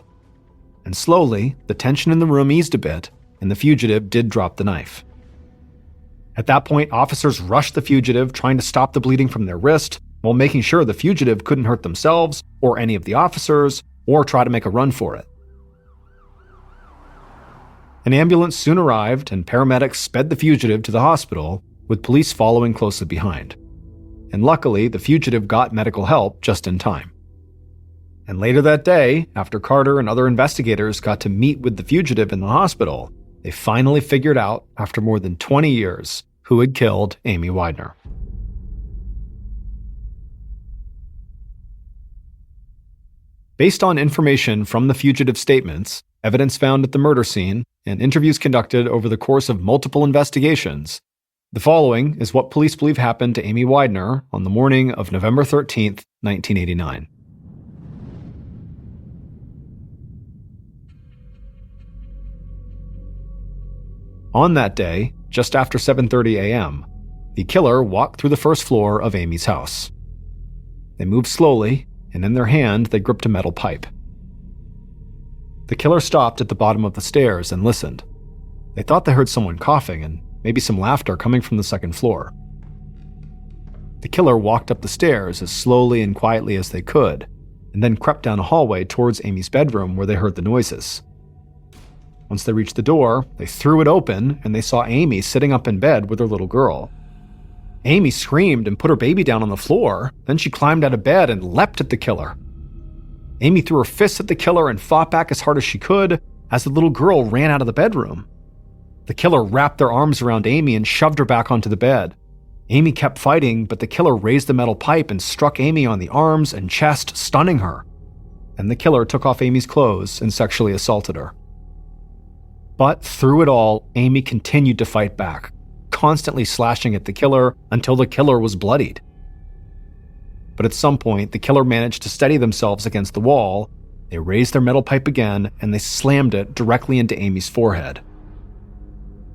And slowly, the tension in the room eased a bit, and the fugitive did drop the knife. At that point, officers rushed the fugitive, trying to stop the bleeding from their wrist, while making sure the fugitive couldn't hurt themselves, or any of the officers, or try to make a run for it. An ambulance soon arrived, and paramedics sped the fugitive to the hospital, with police following closely behind. And luckily, the fugitive got medical help just in time. And later that day, after Carter and other investigators got to meet with the fugitive in the hospital, they finally figured out, after more than 20 years, who had killed Amy Widener. Based on information from the fugitive statements, evidence found at the murder scene, and interviews conducted over the course of multiple investigations, the following is what police believe happened to Amy Widener on the morning of November 13th, 1989. On that day, just after 7:30 a.m., the killer walked through the first floor of Amy's house. They moved slowly, and in their hand they gripped a metal pipe. The killer stopped at the bottom of the stairs and listened. They thought they heard someone coughing and maybe some laughter coming from the second floor. The killer walked up the stairs as slowly and quietly as they could, and then crept down a hallway towards Amy's bedroom where they heard the noises. Once they reached the door, they threw it open and they saw Amy sitting up in bed with her little girl. Amy screamed and put her baby down on the floor, then she climbed out of bed and leapt at the killer. Amy threw her fists at the killer and fought back as hard as she could as the little girl ran out of the bedroom. The killer wrapped their arms around Amy and shoved her back onto the bed. Amy kept fighting, but the killer raised the metal pipe and struck Amy on the arms and chest, stunning her. And the killer took off Amy's clothes and sexually assaulted her. But through it all, Amy continued to fight back, constantly slashing at the killer until the killer was bloodied. But at some point, the killer managed to steady themselves against the wall. They raised their metal pipe again, and they slammed it directly into Amy's forehead.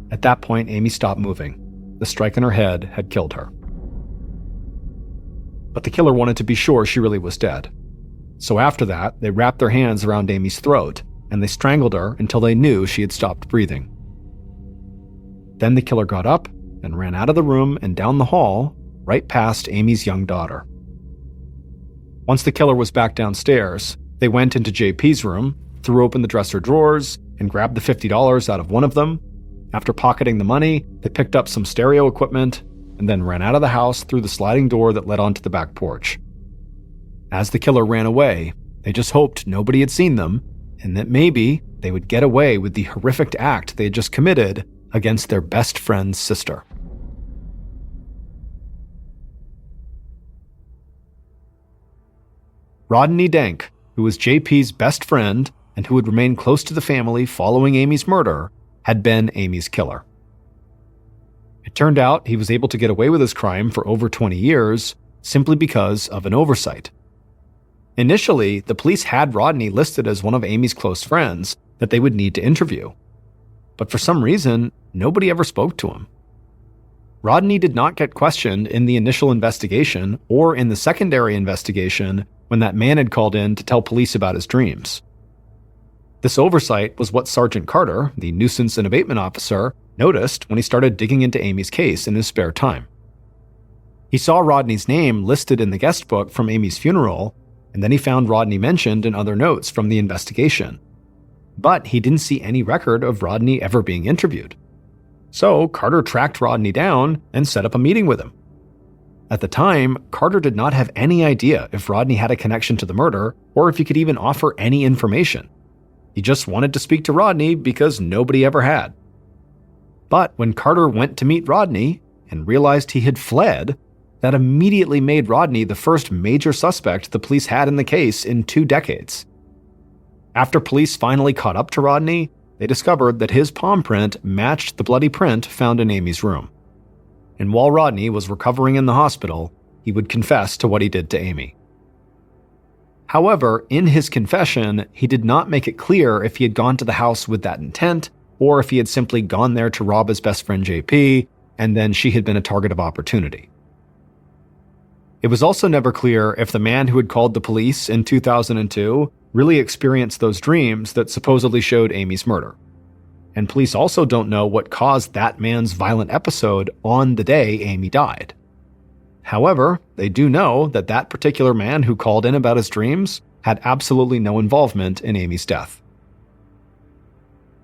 At that point, Amy stopped moving. The strike in her head had killed her. But the killer wanted to be sure she really was dead. So after that, they wrapped their hands around Amy's throat, and they strangled her until they knew she had stopped breathing. Then the killer got up and ran out of the room and down the hall, right past Amy's young daughter. Once the killer was back downstairs, they went into JP's room, threw open the dresser drawers, and grabbed the $50 out of one of them. After pocketing the money, they picked up some stereo equipment and then ran out of the house through the sliding door that led onto the back porch. As the killer ran away, they just hoped nobody had seen them and that maybe they would get away with the horrific act they had just committed against their best friend's sister. Rodney Dank, who was JP's best friend and who would remain close to the family following Amy's murder, had been Amy's killer. It turned out he was able to get away with his crime for over 20 years simply because of an oversight. Initially, the police had Rodney listed as one of Amy's close friends that they would need to interview. But for some reason, nobody ever spoke to him. Rodney did not get questioned in the initial investigation or in the secondary investigation when that man had called in to tell police about his dreams. This oversight was what Sergeant Carter, the nuisance and abatement officer, noticed when he started digging into Amy's case in his spare time. He saw Rodney's name listed in the guest book from Amy's funeral, and then he found Rodney mentioned in other notes from the investigation. But he didn't see any record of Rodney ever being interviewed. So Carter tracked Rodney down and set up a meeting with him. At the time, Carter did not have any idea if Rodney had a connection to the murder or if he could even offer any information. He just wanted to speak to Rodney because nobody ever had. But when Carter went to meet Rodney and realized he had fled, that immediately made Rodney the first major suspect the police had in the case in 2 decades. After police finally caught up to Rodney, they discovered that his palm print matched the bloody print found in Amy's room. And while Rodney was recovering in the hospital, he would confess to what he did to Amy. However, in his confession, he did not make it clear if he had gone to the house with that intent, or if he had simply gone there to rob his best friend JP, and then she had been a target of opportunity. It was also never clear if the man who had called the police in 2002 really experienced those dreams that supposedly showed Amy's murder. And police also don't know what caused that man's violent episode on the day Amy died. However, they do know that that particular man who called in about his dreams had absolutely no involvement in Amy's death.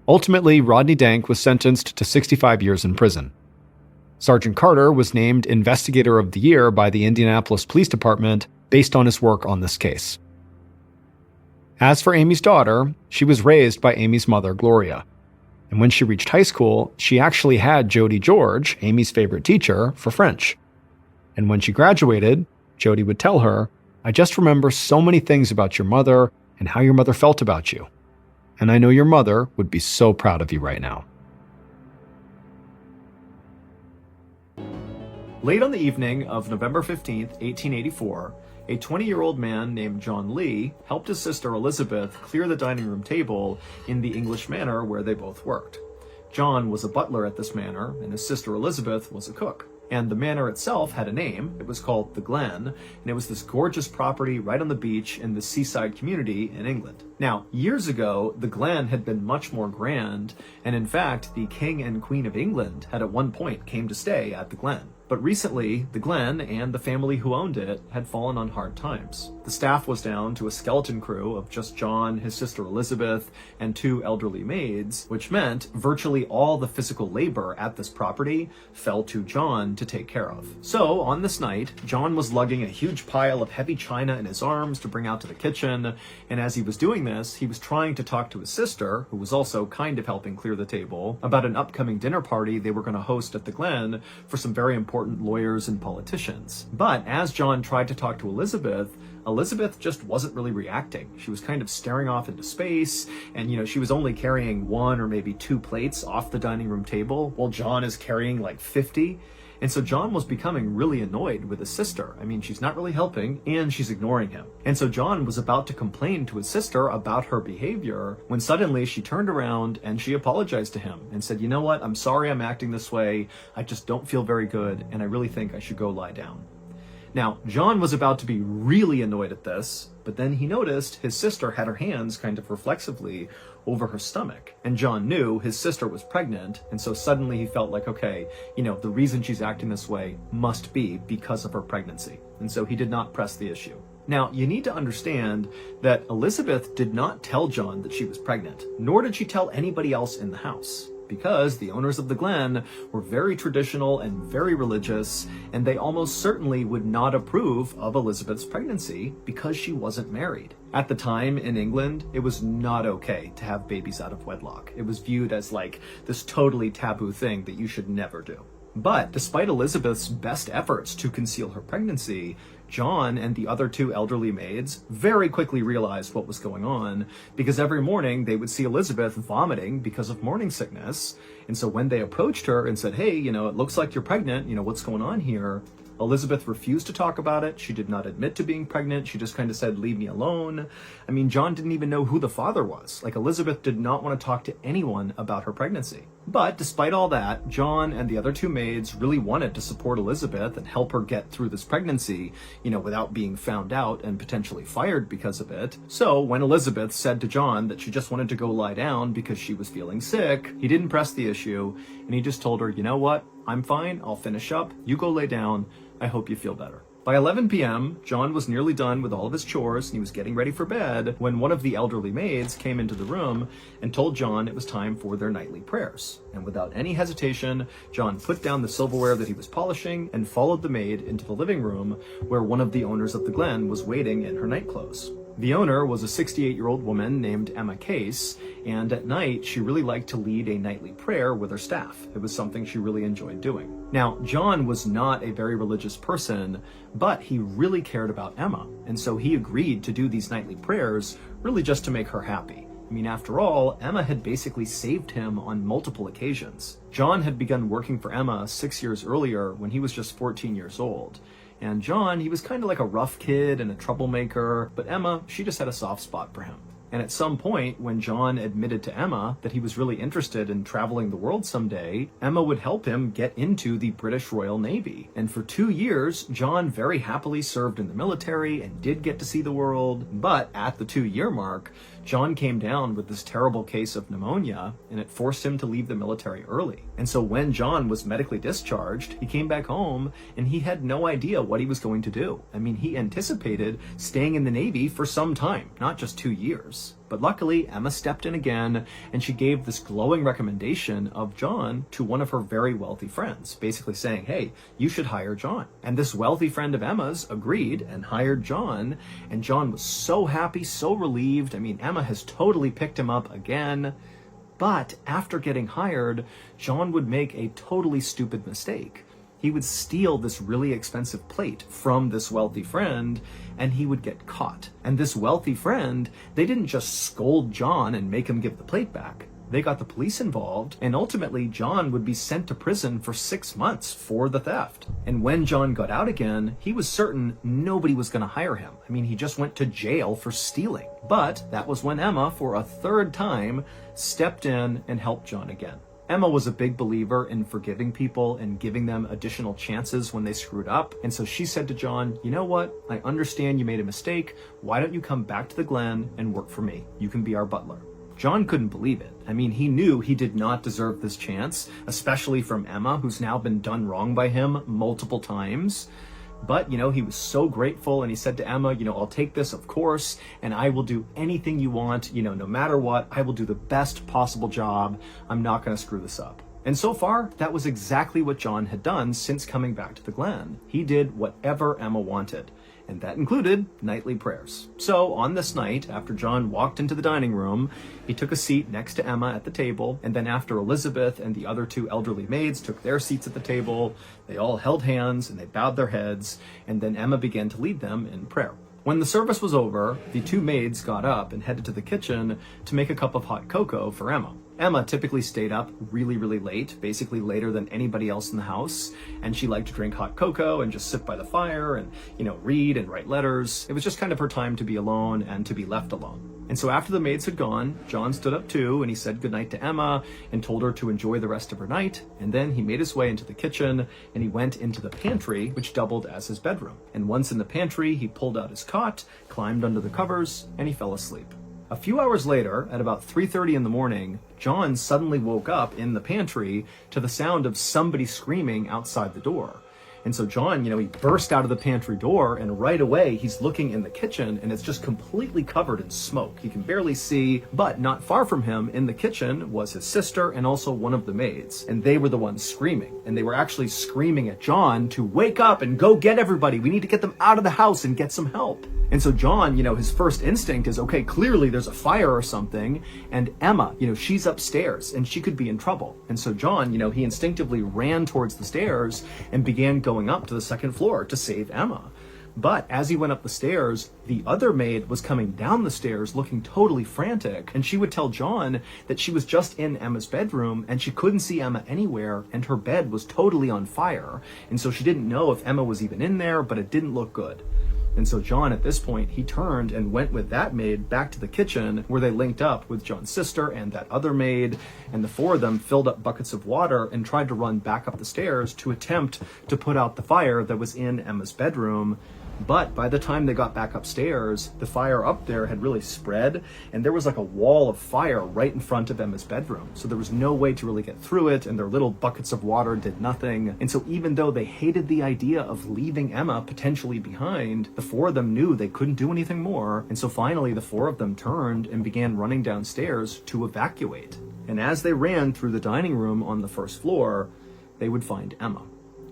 Ultimately, Rodney Dank was sentenced to 65 years in prison. Sergeant Carter was named Investigator of the Year by the Indianapolis Police Department based on his work on this case. As for Amy's daughter, she was raised by Amy's mother, Gloria. And when she reached high school, she actually had Jody George, Amy's favorite teacher, for French. And when she graduated, Jody would tell her, "I just remember so many things about your mother and how your mother felt about you. And I know your mother would be so proud of you right now." Late on the evening of November 15th, 1884, a 20-year-old man named John Lee helped his sister Elizabeth clear the dining room table in the English manor where they both worked. John was a butler at this manor, and his sister Elizabeth was a cook. And the manor itself had a name. It was called the Glen, and it was this gorgeous property right on the beach in the seaside community in England. Now, years ago, the Glen had been much more grand, and in fact, the King and Queen of England had at one point came to stay at the Glen. But recently, the Glen and the family who owned it had fallen on hard times. The staff was down to a skeleton crew of just John, his sister Elizabeth, and 2 elderly maids, which meant virtually all the physical labor at this property fell to John to take care of. So, on this night, John was lugging a huge pile of heavy china in his arms to bring out to the kitchen, and as he was doing this, he was trying to talk to his sister, who was also kind of helping clear the table, about an upcoming dinner party they were going to host at the Glen for some very important lawyers and politicians. But as John tried to talk to Elizabeth just wasn't really reacting. She was kind of staring off into space, and she was only carrying 1 or maybe 2 plates off the dining room table, while John is carrying like 50. And so John was becoming really annoyed with his sister. I mean, she's not really helping, and she's ignoring him. And so John was about to complain to his sister about her behavior when suddenly she turned around and she apologized to him and said, "You know what? I'm sorry I'm acting this way. I just don't feel very good, and I really think I should go lie down." Now, John was about to be really annoyed at this, but then he noticed his sister had her hands kind of reflexively over her stomach. And John knew his sister was pregnant, and so suddenly he felt like, okay, the reason she's acting this way must be because of her pregnancy. And so he did not press the issue. Now, you need to understand that Elizabeth did not tell John that she was pregnant, nor did she tell anybody else in the house, because the owners of the Glen were very traditional and very religious, and they almost certainly would not approve of Elizabeth's pregnancy because she wasn't married. At the time in England, it was not okay to have babies out of wedlock. It was viewed as like this totally taboo thing that you should never do. But despite Elizabeth's best efforts to conceal her pregnancy, John and the other 2 elderly maids very quickly realized what was going on, because every morning they would see Elizabeth vomiting because of morning sickness. And so when they approached her and said, "Hey, it looks like you're pregnant, what's going on here?" Elizabeth refused to talk about it. She did not admit to being pregnant. She just kind of said, "Leave me alone." I mean, John didn't even know who the father was. Like, Elizabeth did not want to talk to anyone about her pregnancy. But despite all that, John and the other 2 maids really wanted to support Elizabeth and help her get through this pregnancy, without being found out and potentially fired because of it. So when Elizabeth said to John that she just wanted to go lie down because she was feeling sick, he didn't press the issue, and he just told her, "You know what? I'm fine. I'll finish up. You go lay down. I hope you feel better." By 11 p.m., John was nearly done with all of his chores and he was getting ready for bed when one of the elderly maids came into the room and told John it was time for their nightly prayers. And without any hesitation, John put down the silverware that he was polishing and followed the maid into the living room where one of the owners of the Glen was waiting in her nightclothes. The owner was a 68-year-old woman named Emma Case, and at night she really liked to lead a nightly prayer with her staff. It was something she really enjoyed doing. Now, John was not a very religious person, but he really cared about Emma, and so he agreed to do these nightly prayers really just to make her happy. I mean, after all, Emma had basically saved him on multiple occasions. John had begun working for Emma 6 years earlier when he was just 14 years old. And John, he was kind of like a rough kid and a troublemaker, but Emma, she just had a soft spot for him. And at some point, when John admitted to Emma that he was really interested in traveling the world someday, Emma would help him get into the British Royal Navy. And for 2 years, John very happily served in the military and did get to see the world. But at the 2-year mark, John came down with this terrible case of pneumonia, and it forced him to leave the military early. And so when John was medically discharged, he came back home, and he had no idea what he was going to do. I mean, he anticipated staying in the Navy for some time, not just 2 years. But luckily, Emma stepped in again, and she gave this glowing recommendation of John to one of her very wealthy friends, basically saying, hey, you should hire John. And this wealthy friend of Emma's agreed and hired John, and John was so happy, so relieved. I mean, Emma has totally picked him up again. But after getting hired, John would make a totally stupid mistake. He would steal this really expensive plate from this wealthy friend, and he would get caught. And this wealthy friend, they didn't just scold John and make him give the plate back. They got the police involved, and ultimately John would be sent to prison for 6 months for the theft. And when John got out again, he was certain nobody was going to hire him. I mean, he just went to jail for stealing. But that was when Emma, for a third time, stepped in and helped John again. Emma was a big believer in forgiving people and giving them additional chances when they screwed up. And so she said to John, you know what? I understand you made a mistake. Why don't you come back to the Glen and work for me? You can be our butler. John couldn't believe it. I mean, he knew he did not deserve this chance, especially from Emma, who's now been done wrong by him multiple times. But, he was so grateful, and he said to Emma, I'll take this, of course, and I will do anything you want, no matter what. I will do the best possible job. I'm not going to screw this up. And so far, that was exactly what John had done since coming back to the Glen. He did whatever Emma wanted, and that included nightly prayers. So on this night, after John walked into the dining room, he took a seat next to Emma at the table, and then after Elizabeth and the other 2 elderly maids took their seats at the table, they all held hands and they bowed their heads, and then Emma began to lead them in prayer. When the service was over, the 2 maids got up and headed to the kitchen to make a cup of hot cocoa for Emma. Emma typically stayed up really, really late, basically later than anybody else in the house, and she liked to drink hot cocoa and just sit by the fire and, read and write letters. It was just kind of her time to be alone and to be left alone. And so after the maids had gone, John stood up too, and he said goodnight to Emma and told her to enjoy the rest of her night, and then he made his way into the kitchen and he went into the pantry, which doubled as his bedroom. And once in the pantry, he pulled out his cot, climbed under the covers, and he fell asleep. A few hours later, at about 3:30 in the morning, John suddenly woke up in the pantry to the sound of somebody screaming outside the door. And so John, he burst out of the pantry door, and right away he's looking in the kitchen, and it's just completely covered in smoke. He can barely see, but not far from him in the kitchen was his sister and also one of the maids. And they were the ones screaming. And they were actually screaming at John to wake up and go get everybody. We need to get them out of the house and get some help. And so John, his first instinct is, okay, clearly there's a fire or something. And Emma, she's upstairs and she could be in trouble. And so John, he instinctively ran towards the stairs and began going up to the second floor to save Emma. But as he went up the stairs, the other maid was coming down the stairs looking totally frantic. And she would tell John that she was just in Emma's bedroom and she couldn't see Emma anywhere, and her bed was totally on fire. And so she didn't know if Emma was even in there, but it didn't look good. And so John, at this point, he turned and went with that maid back to the kitchen, where they linked up with John's sister and that other maid, and the 4 of them filled up buckets of water and tried to run back up the stairs to attempt to put out the fire that was in Emma's bedroom. But by the time they got back upstairs, the fire up there had really spread, and there was like a wall of fire right in front of Emma's bedroom. So there was no way to really get through it, and their little buckets of water did nothing. And so even though they hated the idea of leaving Emma potentially behind, the 4 of them knew they couldn't do anything more. And so finally, the 4 of them turned and began running downstairs to evacuate. And as they ran through the dining room on the first floor, they would find Emma.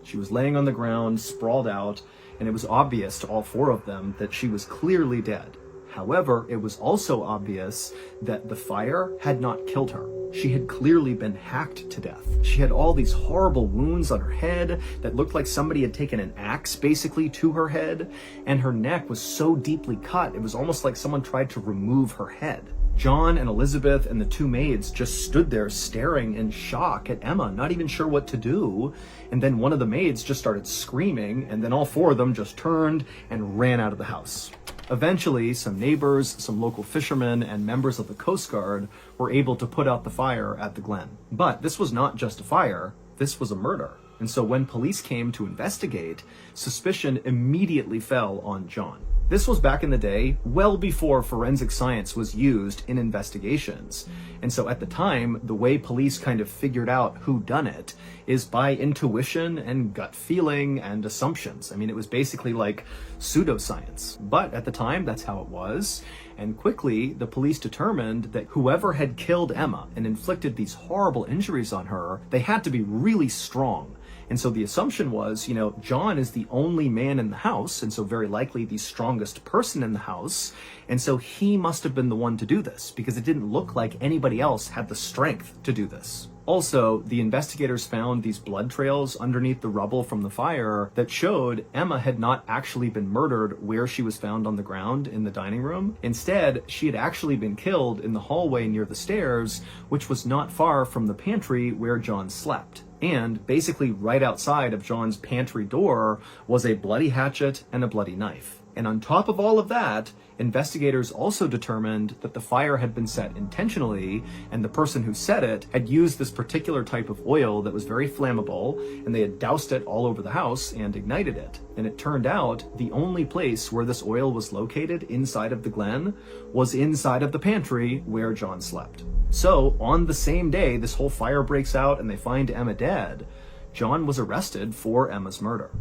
She was laying on the ground, sprawled out, and it was obvious to all 4 of them that she was clearly dead. However, it was also obvious that the fire had not killed her. She had clearly been hacked to death. She had all these horrible wounds on her head that looked like somebody had taken an axe basically to her head, and her neck was so deeply cut, it was almost like someone tried to remove her head. John and Elizabeth and the 2 maids just stood there staring in shock at Emma, not even sure what to do. And then one of the maids just started screaming, and then all 4 of them just turned and ran out of the house. Eventually, some neighbors, some local fishermen, and members of the Coast Guard were able to put out the fire at the Glen. But this was not just a fire, this was a murder. And so when police came to investigate, suspicion immediately fell on John. This was back in the day, well before forensic science was used in investigations. And so at the time, the way police kind of figured out who done it is by intuition and gut feeling and assumptions. I mean, it was basically like pseudoscience. But at the time, that's how it was. And quickly, the police determined that whoever had killed Emma and inflicted these horrible injuries on her, they had to be really strong. And so the assumption was, John is the only man in the house, and so very likely the strongest person in the house. And so he must have been the one to do this, because it didn't look like anybody else had the strength to do this. Also, the investigators found these blood trails underneath the rubble from the fire that showed Emma had not actually been murdered where she was found on the ground in the dining room. Instead, she had actually been killed in the hallway near the stairs, which was not far from the pantry where John slept. And basically right outside of John's pantry door was a bloody hatchet and a bloody knife. And on top of all of that, investigators also determined that the fire had been set intentionally, and the person who set it had used this particular type of oil that was very flammable, and they had doused it all over the house and ignited it. And it turned out the only place where this oil was located inside of the Glen was inside of the pantry where John slept. So on the same day this whole fire breaks out and they find Emma dead, John was arrested for Emma's murder.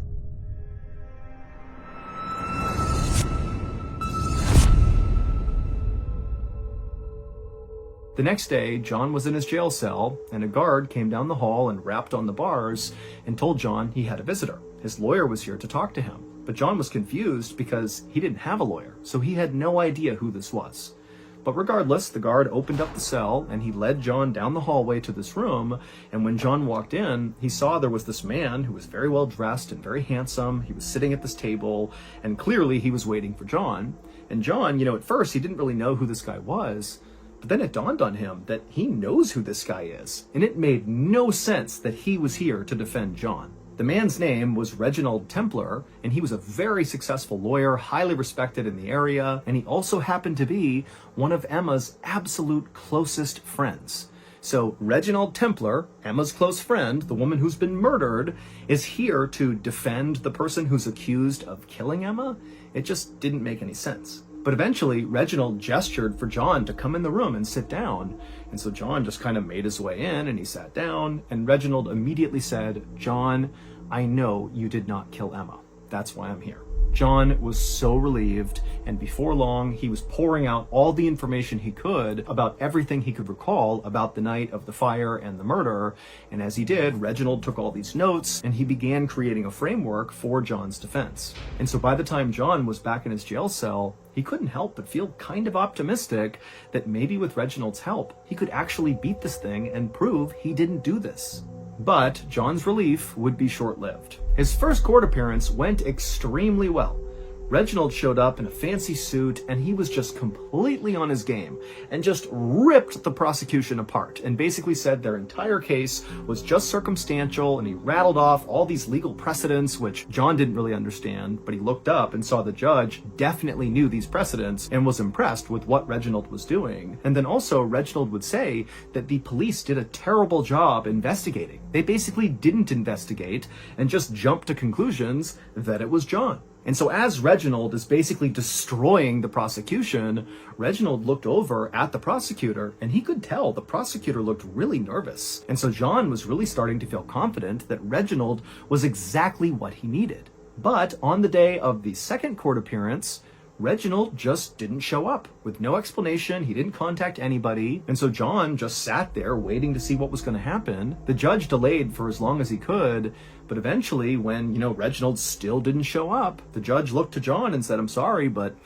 The next day, John was in his jail cell, and a guard came down the hall and rapped on the bars and told John he had a visitor. His lawyer was here to talk to him, but John was confused because he didn't have a lawyer, so he had no idea who this was. But regardless, the guard opened up the cell and he led John down the hallway to this room, and when John walked in, he saw there was this man who was very well dressed and very handsome. He was sitting at this table, and clearly he was waiting for John. And John, at first he didn't really know who this guy was, but then it dawned on him that he knows who this guy is, and it made no sense that he was here to defend John. The man's name was Reginald Templer, and he was a very successful lawyer, highly respected in the area, and he also happened to be one of Emma's absolute closest friends. So Reginald Templer, Emma's close friend, the woman who's been murdered, is here to defend the person who's accused of killing Emma? It just didn't make any sense. But eventually, Reginald gestured for John to come in the room and sit down. And so John just kind of made his way in and he sat down. And Reginald immediately said, "John, I know you did not kill Emma. That's why I'm here." John was so relieved, and before long, he was pouring out all the information he could about everything he could recall about the night of the fire and the murder. And as he did, Reginald took all these notes, and he began creating a framework for John's defense. And so by the time John was back in his jail cell, he couldn't help but feel kind of optimistic that maybe with Reginald's help, he could actually beat this thing and prove he didn't do this. But John's relief would be short-lived. His first court appearance went extremely well. Reginald showed up in a fancy suit, and he was just completely on his game and just ripped the prosecution apart and basically said their entire case was just circumstantial, and he rattled off all these legal precedents, which John didn't really understand, but he looked up and saw the judge definitely knew these precedents and was impressed with what Reginald was doing. And then also Reginald would say that the police did a terrible job investigating. They basically didn't investigate and just jumped to conclusions that it was John. And so as Reginald is basically destroying the prosecution, Reginald looked over at the prosecutor, and he could tell the prosecutor looked really nervous. And so John was really starting to feel confident that Reginald was exactly what he needed. But on the day of the second court appearance, Reginald just didn't show up. With no explanation, he didn't contact anybody, and so John just sat there waiting to see what was going to happen. The judge delayed for as long as he could, but eventually when, Reginald still didn't show up, the judge looked to John and said, "I'm sorry, but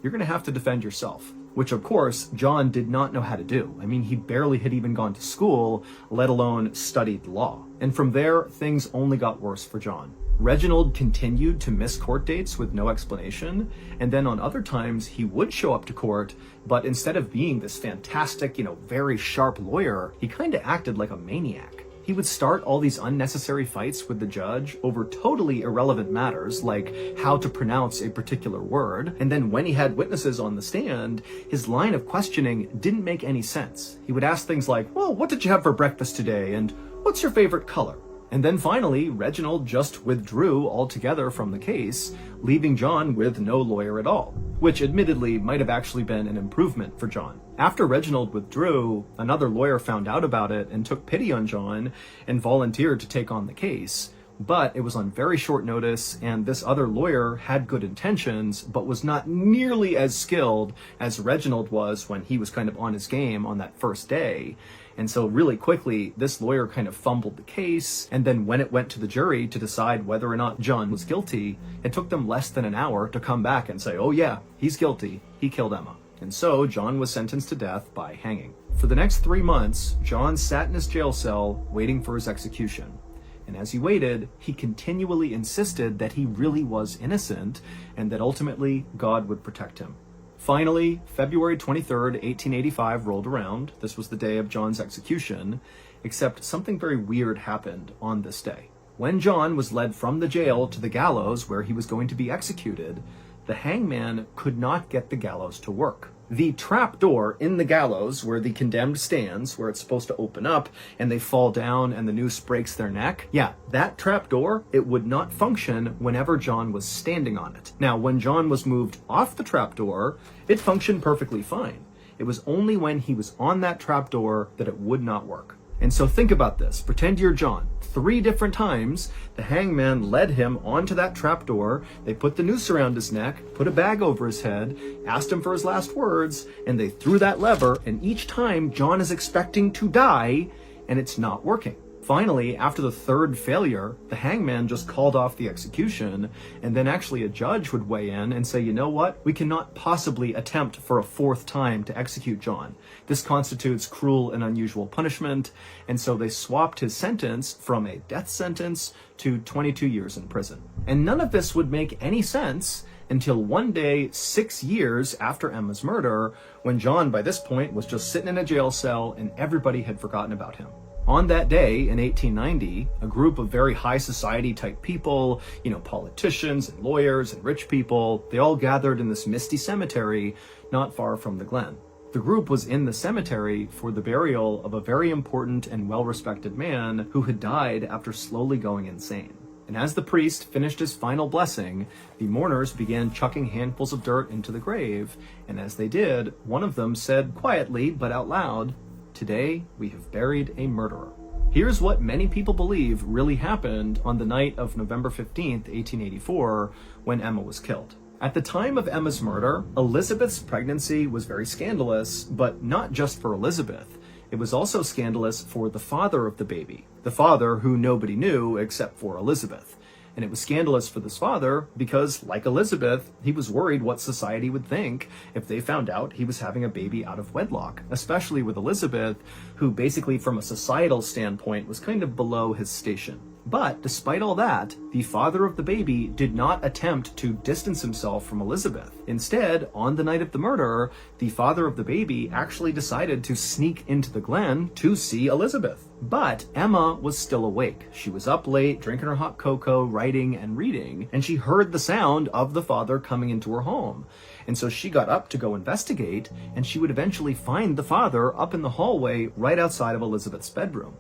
you're going to have to defend yourself." Which, of course, John did not know how to do. I mean, he barely had even gone to school, let alone studied law. And from there, things only got worse for John. Reginald continued to miss court dates with no explanation, and then on other times he would show up to court, but instead of being this fantastic, very sharp lawyer, he kind of acted like a maniac. He would start all these unnecessary fights with the judge over totally irrelevant matters, like how to pronounce a particular word, and then when he had witnesses on the stand, his line of questioning didn't make any sense. He would ask things like, "Well, what did you have for breakfast today?" and "What's your favorite color?" And then finally, Reginald just withdrew altogether from the case, leaving John with no lawyer at all, which admittedly might have actually been an improvement for John. After Reginald withdrew, another lawyer found out about it and took pity on John and volunteered to take on the case. But it was on very short notice, and this other lawyer had good intentions, but was not nearly as skilled as Reginald was when he was kind of on his game on that first day. And so really quickly, this lawyer kind of fumbled the case, and then when it went to the jury to decide whether or not John was guilty, it took them less than an hour to come back and say, oh yeah, he's guilty, he killed Emma. And so John was sentenced to death by hanging. For the next 3 months, John sat in his jail cell waiting for his execution. And as he waited, he continually insisted that he really was innocent and that ultimately God would protect him. Finally, February 23rd, 1885 rolled around. This was the day of John's execution, except something very weird happened on this day. When John was led from the jail to the gallows where he was going to be executed, the hangman could not get the gallows to work. The trap door in the gallows where the condemned stands, where it's supposed to open up and they fall down and the noose breaks their neck, that trap door, it would not function whenever John was standing on it. Now, when John was moved off the trap door, it functioned perfectly fine. It was only when he was on that trap door that it would not work. And so think about this. Pretend you're John. 3 different times, the hangman led him onto that trapdoor. They put the noose around his neck, put a bag over his head, asked him for his last words, and they threw that lever. And each time, John is expecting to die, and it's not working. Finally, after the 3rd failure, the hangman just called off the execution, and then actually a judge would weigh in and say, you know what? We cannot possibly attempt for a 4th time to execute John. This constitutes cruel and unusual punishment, and so they swapped his sentence from a death sentence to 22 years in prison. And none of this would make any sense until one day, 6 years after Emma's murder, when John, by this point, was just sitting in a jail cell and everybody had forgotten about him. On that day in 1890, a group of very high society type people, politicians and lawyers and rich people, they all gathered in this misty cemetery not far from the Glen. The group was in the cemetery for the burial of a very important and well-respected man who had died after slowly going insane. And as the priest finished his final blessing, the mourners began chucking handfuls of dirt into the grave, and as they did, one of them said quietly but out loud, "Today, we have buried a murderer." Here's what many people believe really happened on the night of November 15th, 1884, when Emma was killed. At the time of Emma's murder, Elizabeth's pregnancy was very scandalous, but not just for Elizabeth. It was also scandalous for the father of the baby, the father who nobody knew except for Elizabeth. And it was scandalous for this father because, like Elizabeth, he was worried what society would think if they found out he was having a baby out of wedlock, especially with Elizabeth, who basically from a societal standpoint was kind of below his station. But despite all that, the father of the baby did not attempt to distance himself from Elizabeth. Instead, on the night of the murder, the father of the baby actually decided to sneak into the Glen to see Elizabeth. But Emma was still awake. She was up late, drinking her hot cocoa, writing and reading, and she heard the sound of the father coming into her home. And so she got up to go investigate, and she would eventually find the father up in the hallway right outside of Elizabeth's bedroom.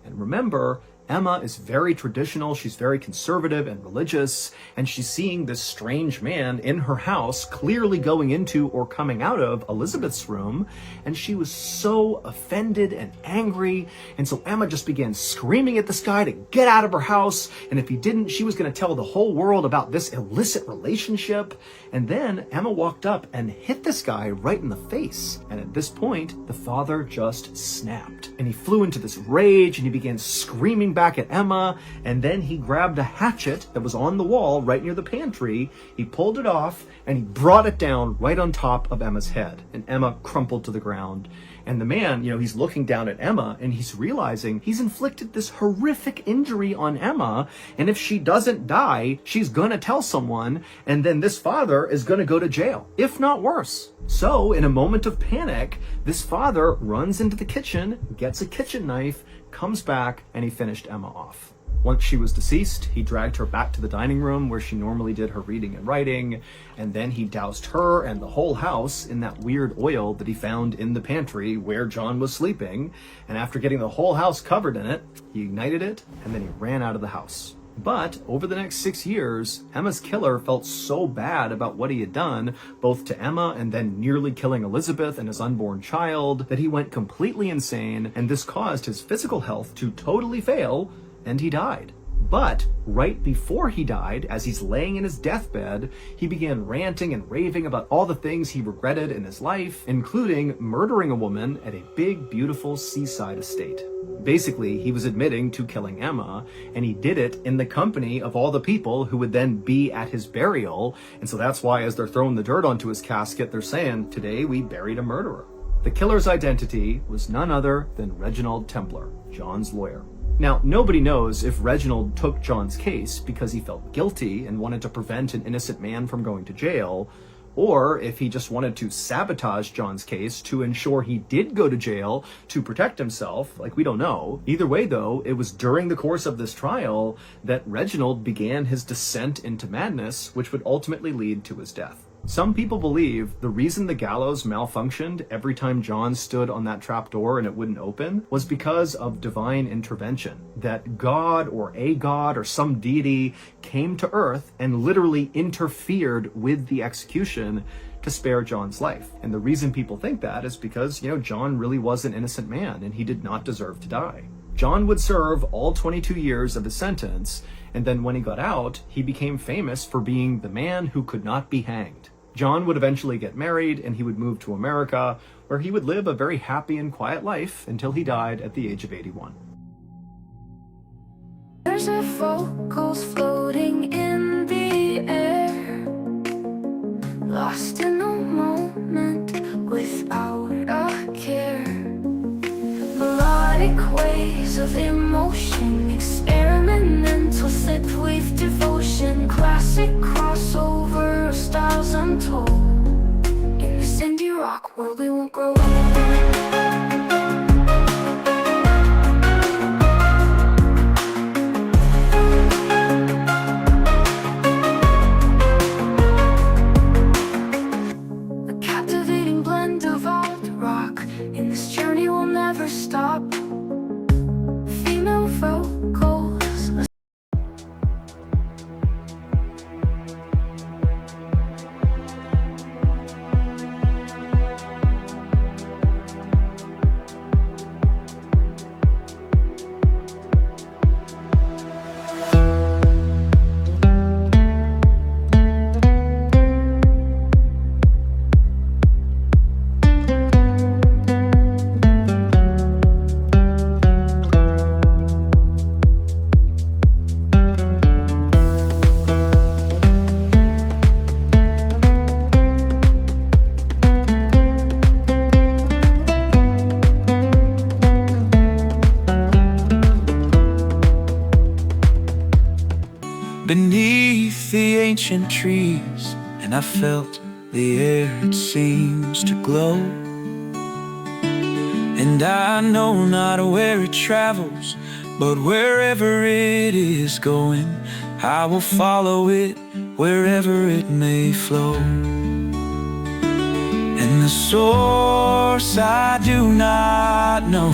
And remember, Emma is very traditional, she's very conservative and religious, and she's seeing this strange man in her house clearly going into or coming out of Elizabeth's room, and she was so offended and angry, and so Emma just began screaming at this guy to get out of her house, and if he didn't, she was going to tell the whole world about this illicit relationship. And then Emma walked up and hit this guy right in the face, and at this point, the father just snapped, and he flew into this rage, and he began screaming back at Emma, and then he grabbed a hatchet that was on the wall right near the pantry. He pulled it off and he brought it down right on top of Emma's head, and Emma crumpled to the ground. And the man, he's looking down at Emma and he's realizing he's inflicted this horrific injury on Emma, and if she doesn't die, she's gonna tell someone, and then this father is gonna go to jail, if not worse. So in a moment of panic, this father runs into the kitchen, gets a kitchen knife, comes back, and he finished Emma off. Once she was deceased, he dragged her back to the dining room where she normally did her reading and writing, and then he doused her and the whole house in that weird oil that he found in the pantry where John was sleeping, and after getting the whole house covered in it, he ignited it, and then he ran out of the house. But over the next 6 years, Emma's killer felt so bad about what he had done, both to Emma and then nearly killing Elizabeth and his unborn child, that he went completely insane, and this caused his physical health to totally fail, and he died. But right before he died, as he's laying in his deathbed, he began ranting and raving about all the things he regretted in his life, including murdering a woman at a big, beautiful seaside estate. Basically, he was admitting to killing Emma, and he did it in the company of all the people who would then be at his burial. And so that's why, as they're throwing the dirt onto his casket, they're saying, "Today we buried a murderer." The killer's identity was none other than Reginald Templer, John's lawyer. Now, nobody knows if Reginald took John's case because he felt guilty and wanted to prevent an innocent man from going to jail, or if he just wanted to sabotage John's case to ensure he did go to jail to protect himself. Like, we don't know. Either way, though, it was during the course of this trial that Reginald began his descent into madness, which would ultimately lead to his death. Some people believe the reason the gallows malfunctioned every time John stood on that trapdoor and it wouldn't open was because of divine intervention. That God or a god or some deity came to earth and literally interfered with the execution to spare John's life. And the reason people think that is because, John really was an innocent man and he did not deserve to die. John would serve all 22 years of his sentence, and then when he got out, he became famous for being the man who could not be hanged. John would eventually get married and he would move to America, where he would live a very happy and quiet life until he died at the age of 81. There's a vocals floating in the air, lost in a moment without a care. Melodic waves of emotion, experimental set with devotion, classic crossover of styles untold. In this indie rock world we won't grow a captivating blend of alt rock. In this journey we'll never stop. Female vocals. Beneath the ancient trees, and I felt the air, it seems to glow. And I know not where it travels, but wherever it is going, I will follow it wherever it may flow. And the source I do not know,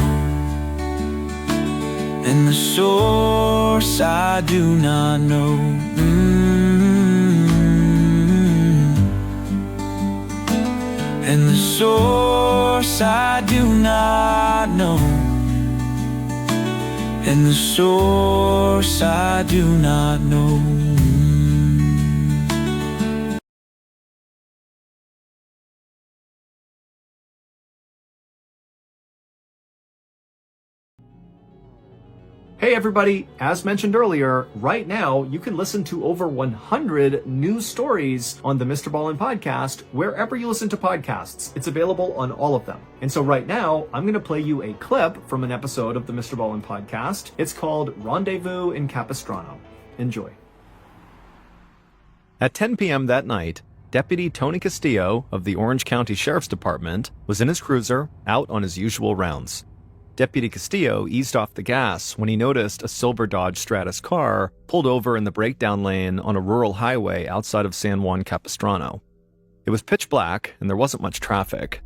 and the source I do not know. And the source I do not know, and the source I do not know. Hey everybody, as mentioned earlier, right now you can listen to over 100 news stories on the MrBallen podcast wherever you listen to podcasts. It's available on all of them. And so right now, I'm going to play you a clip from an episode of the MrBallen podcast. It's called Rendezvous in Capistrano. Enjoy. At 10 p.m. that night, Deputy Tony Castillo of the Orange County Sheriff's Department was in his cruiser out on his usual rounds. Deputy Castillo eased off the gas when he noticed a silver Dodge Stratus car pulled over in the breakdown lane on a rural highway outside of San Juan Capistrano. It was pitch black and there wasn't much traffic,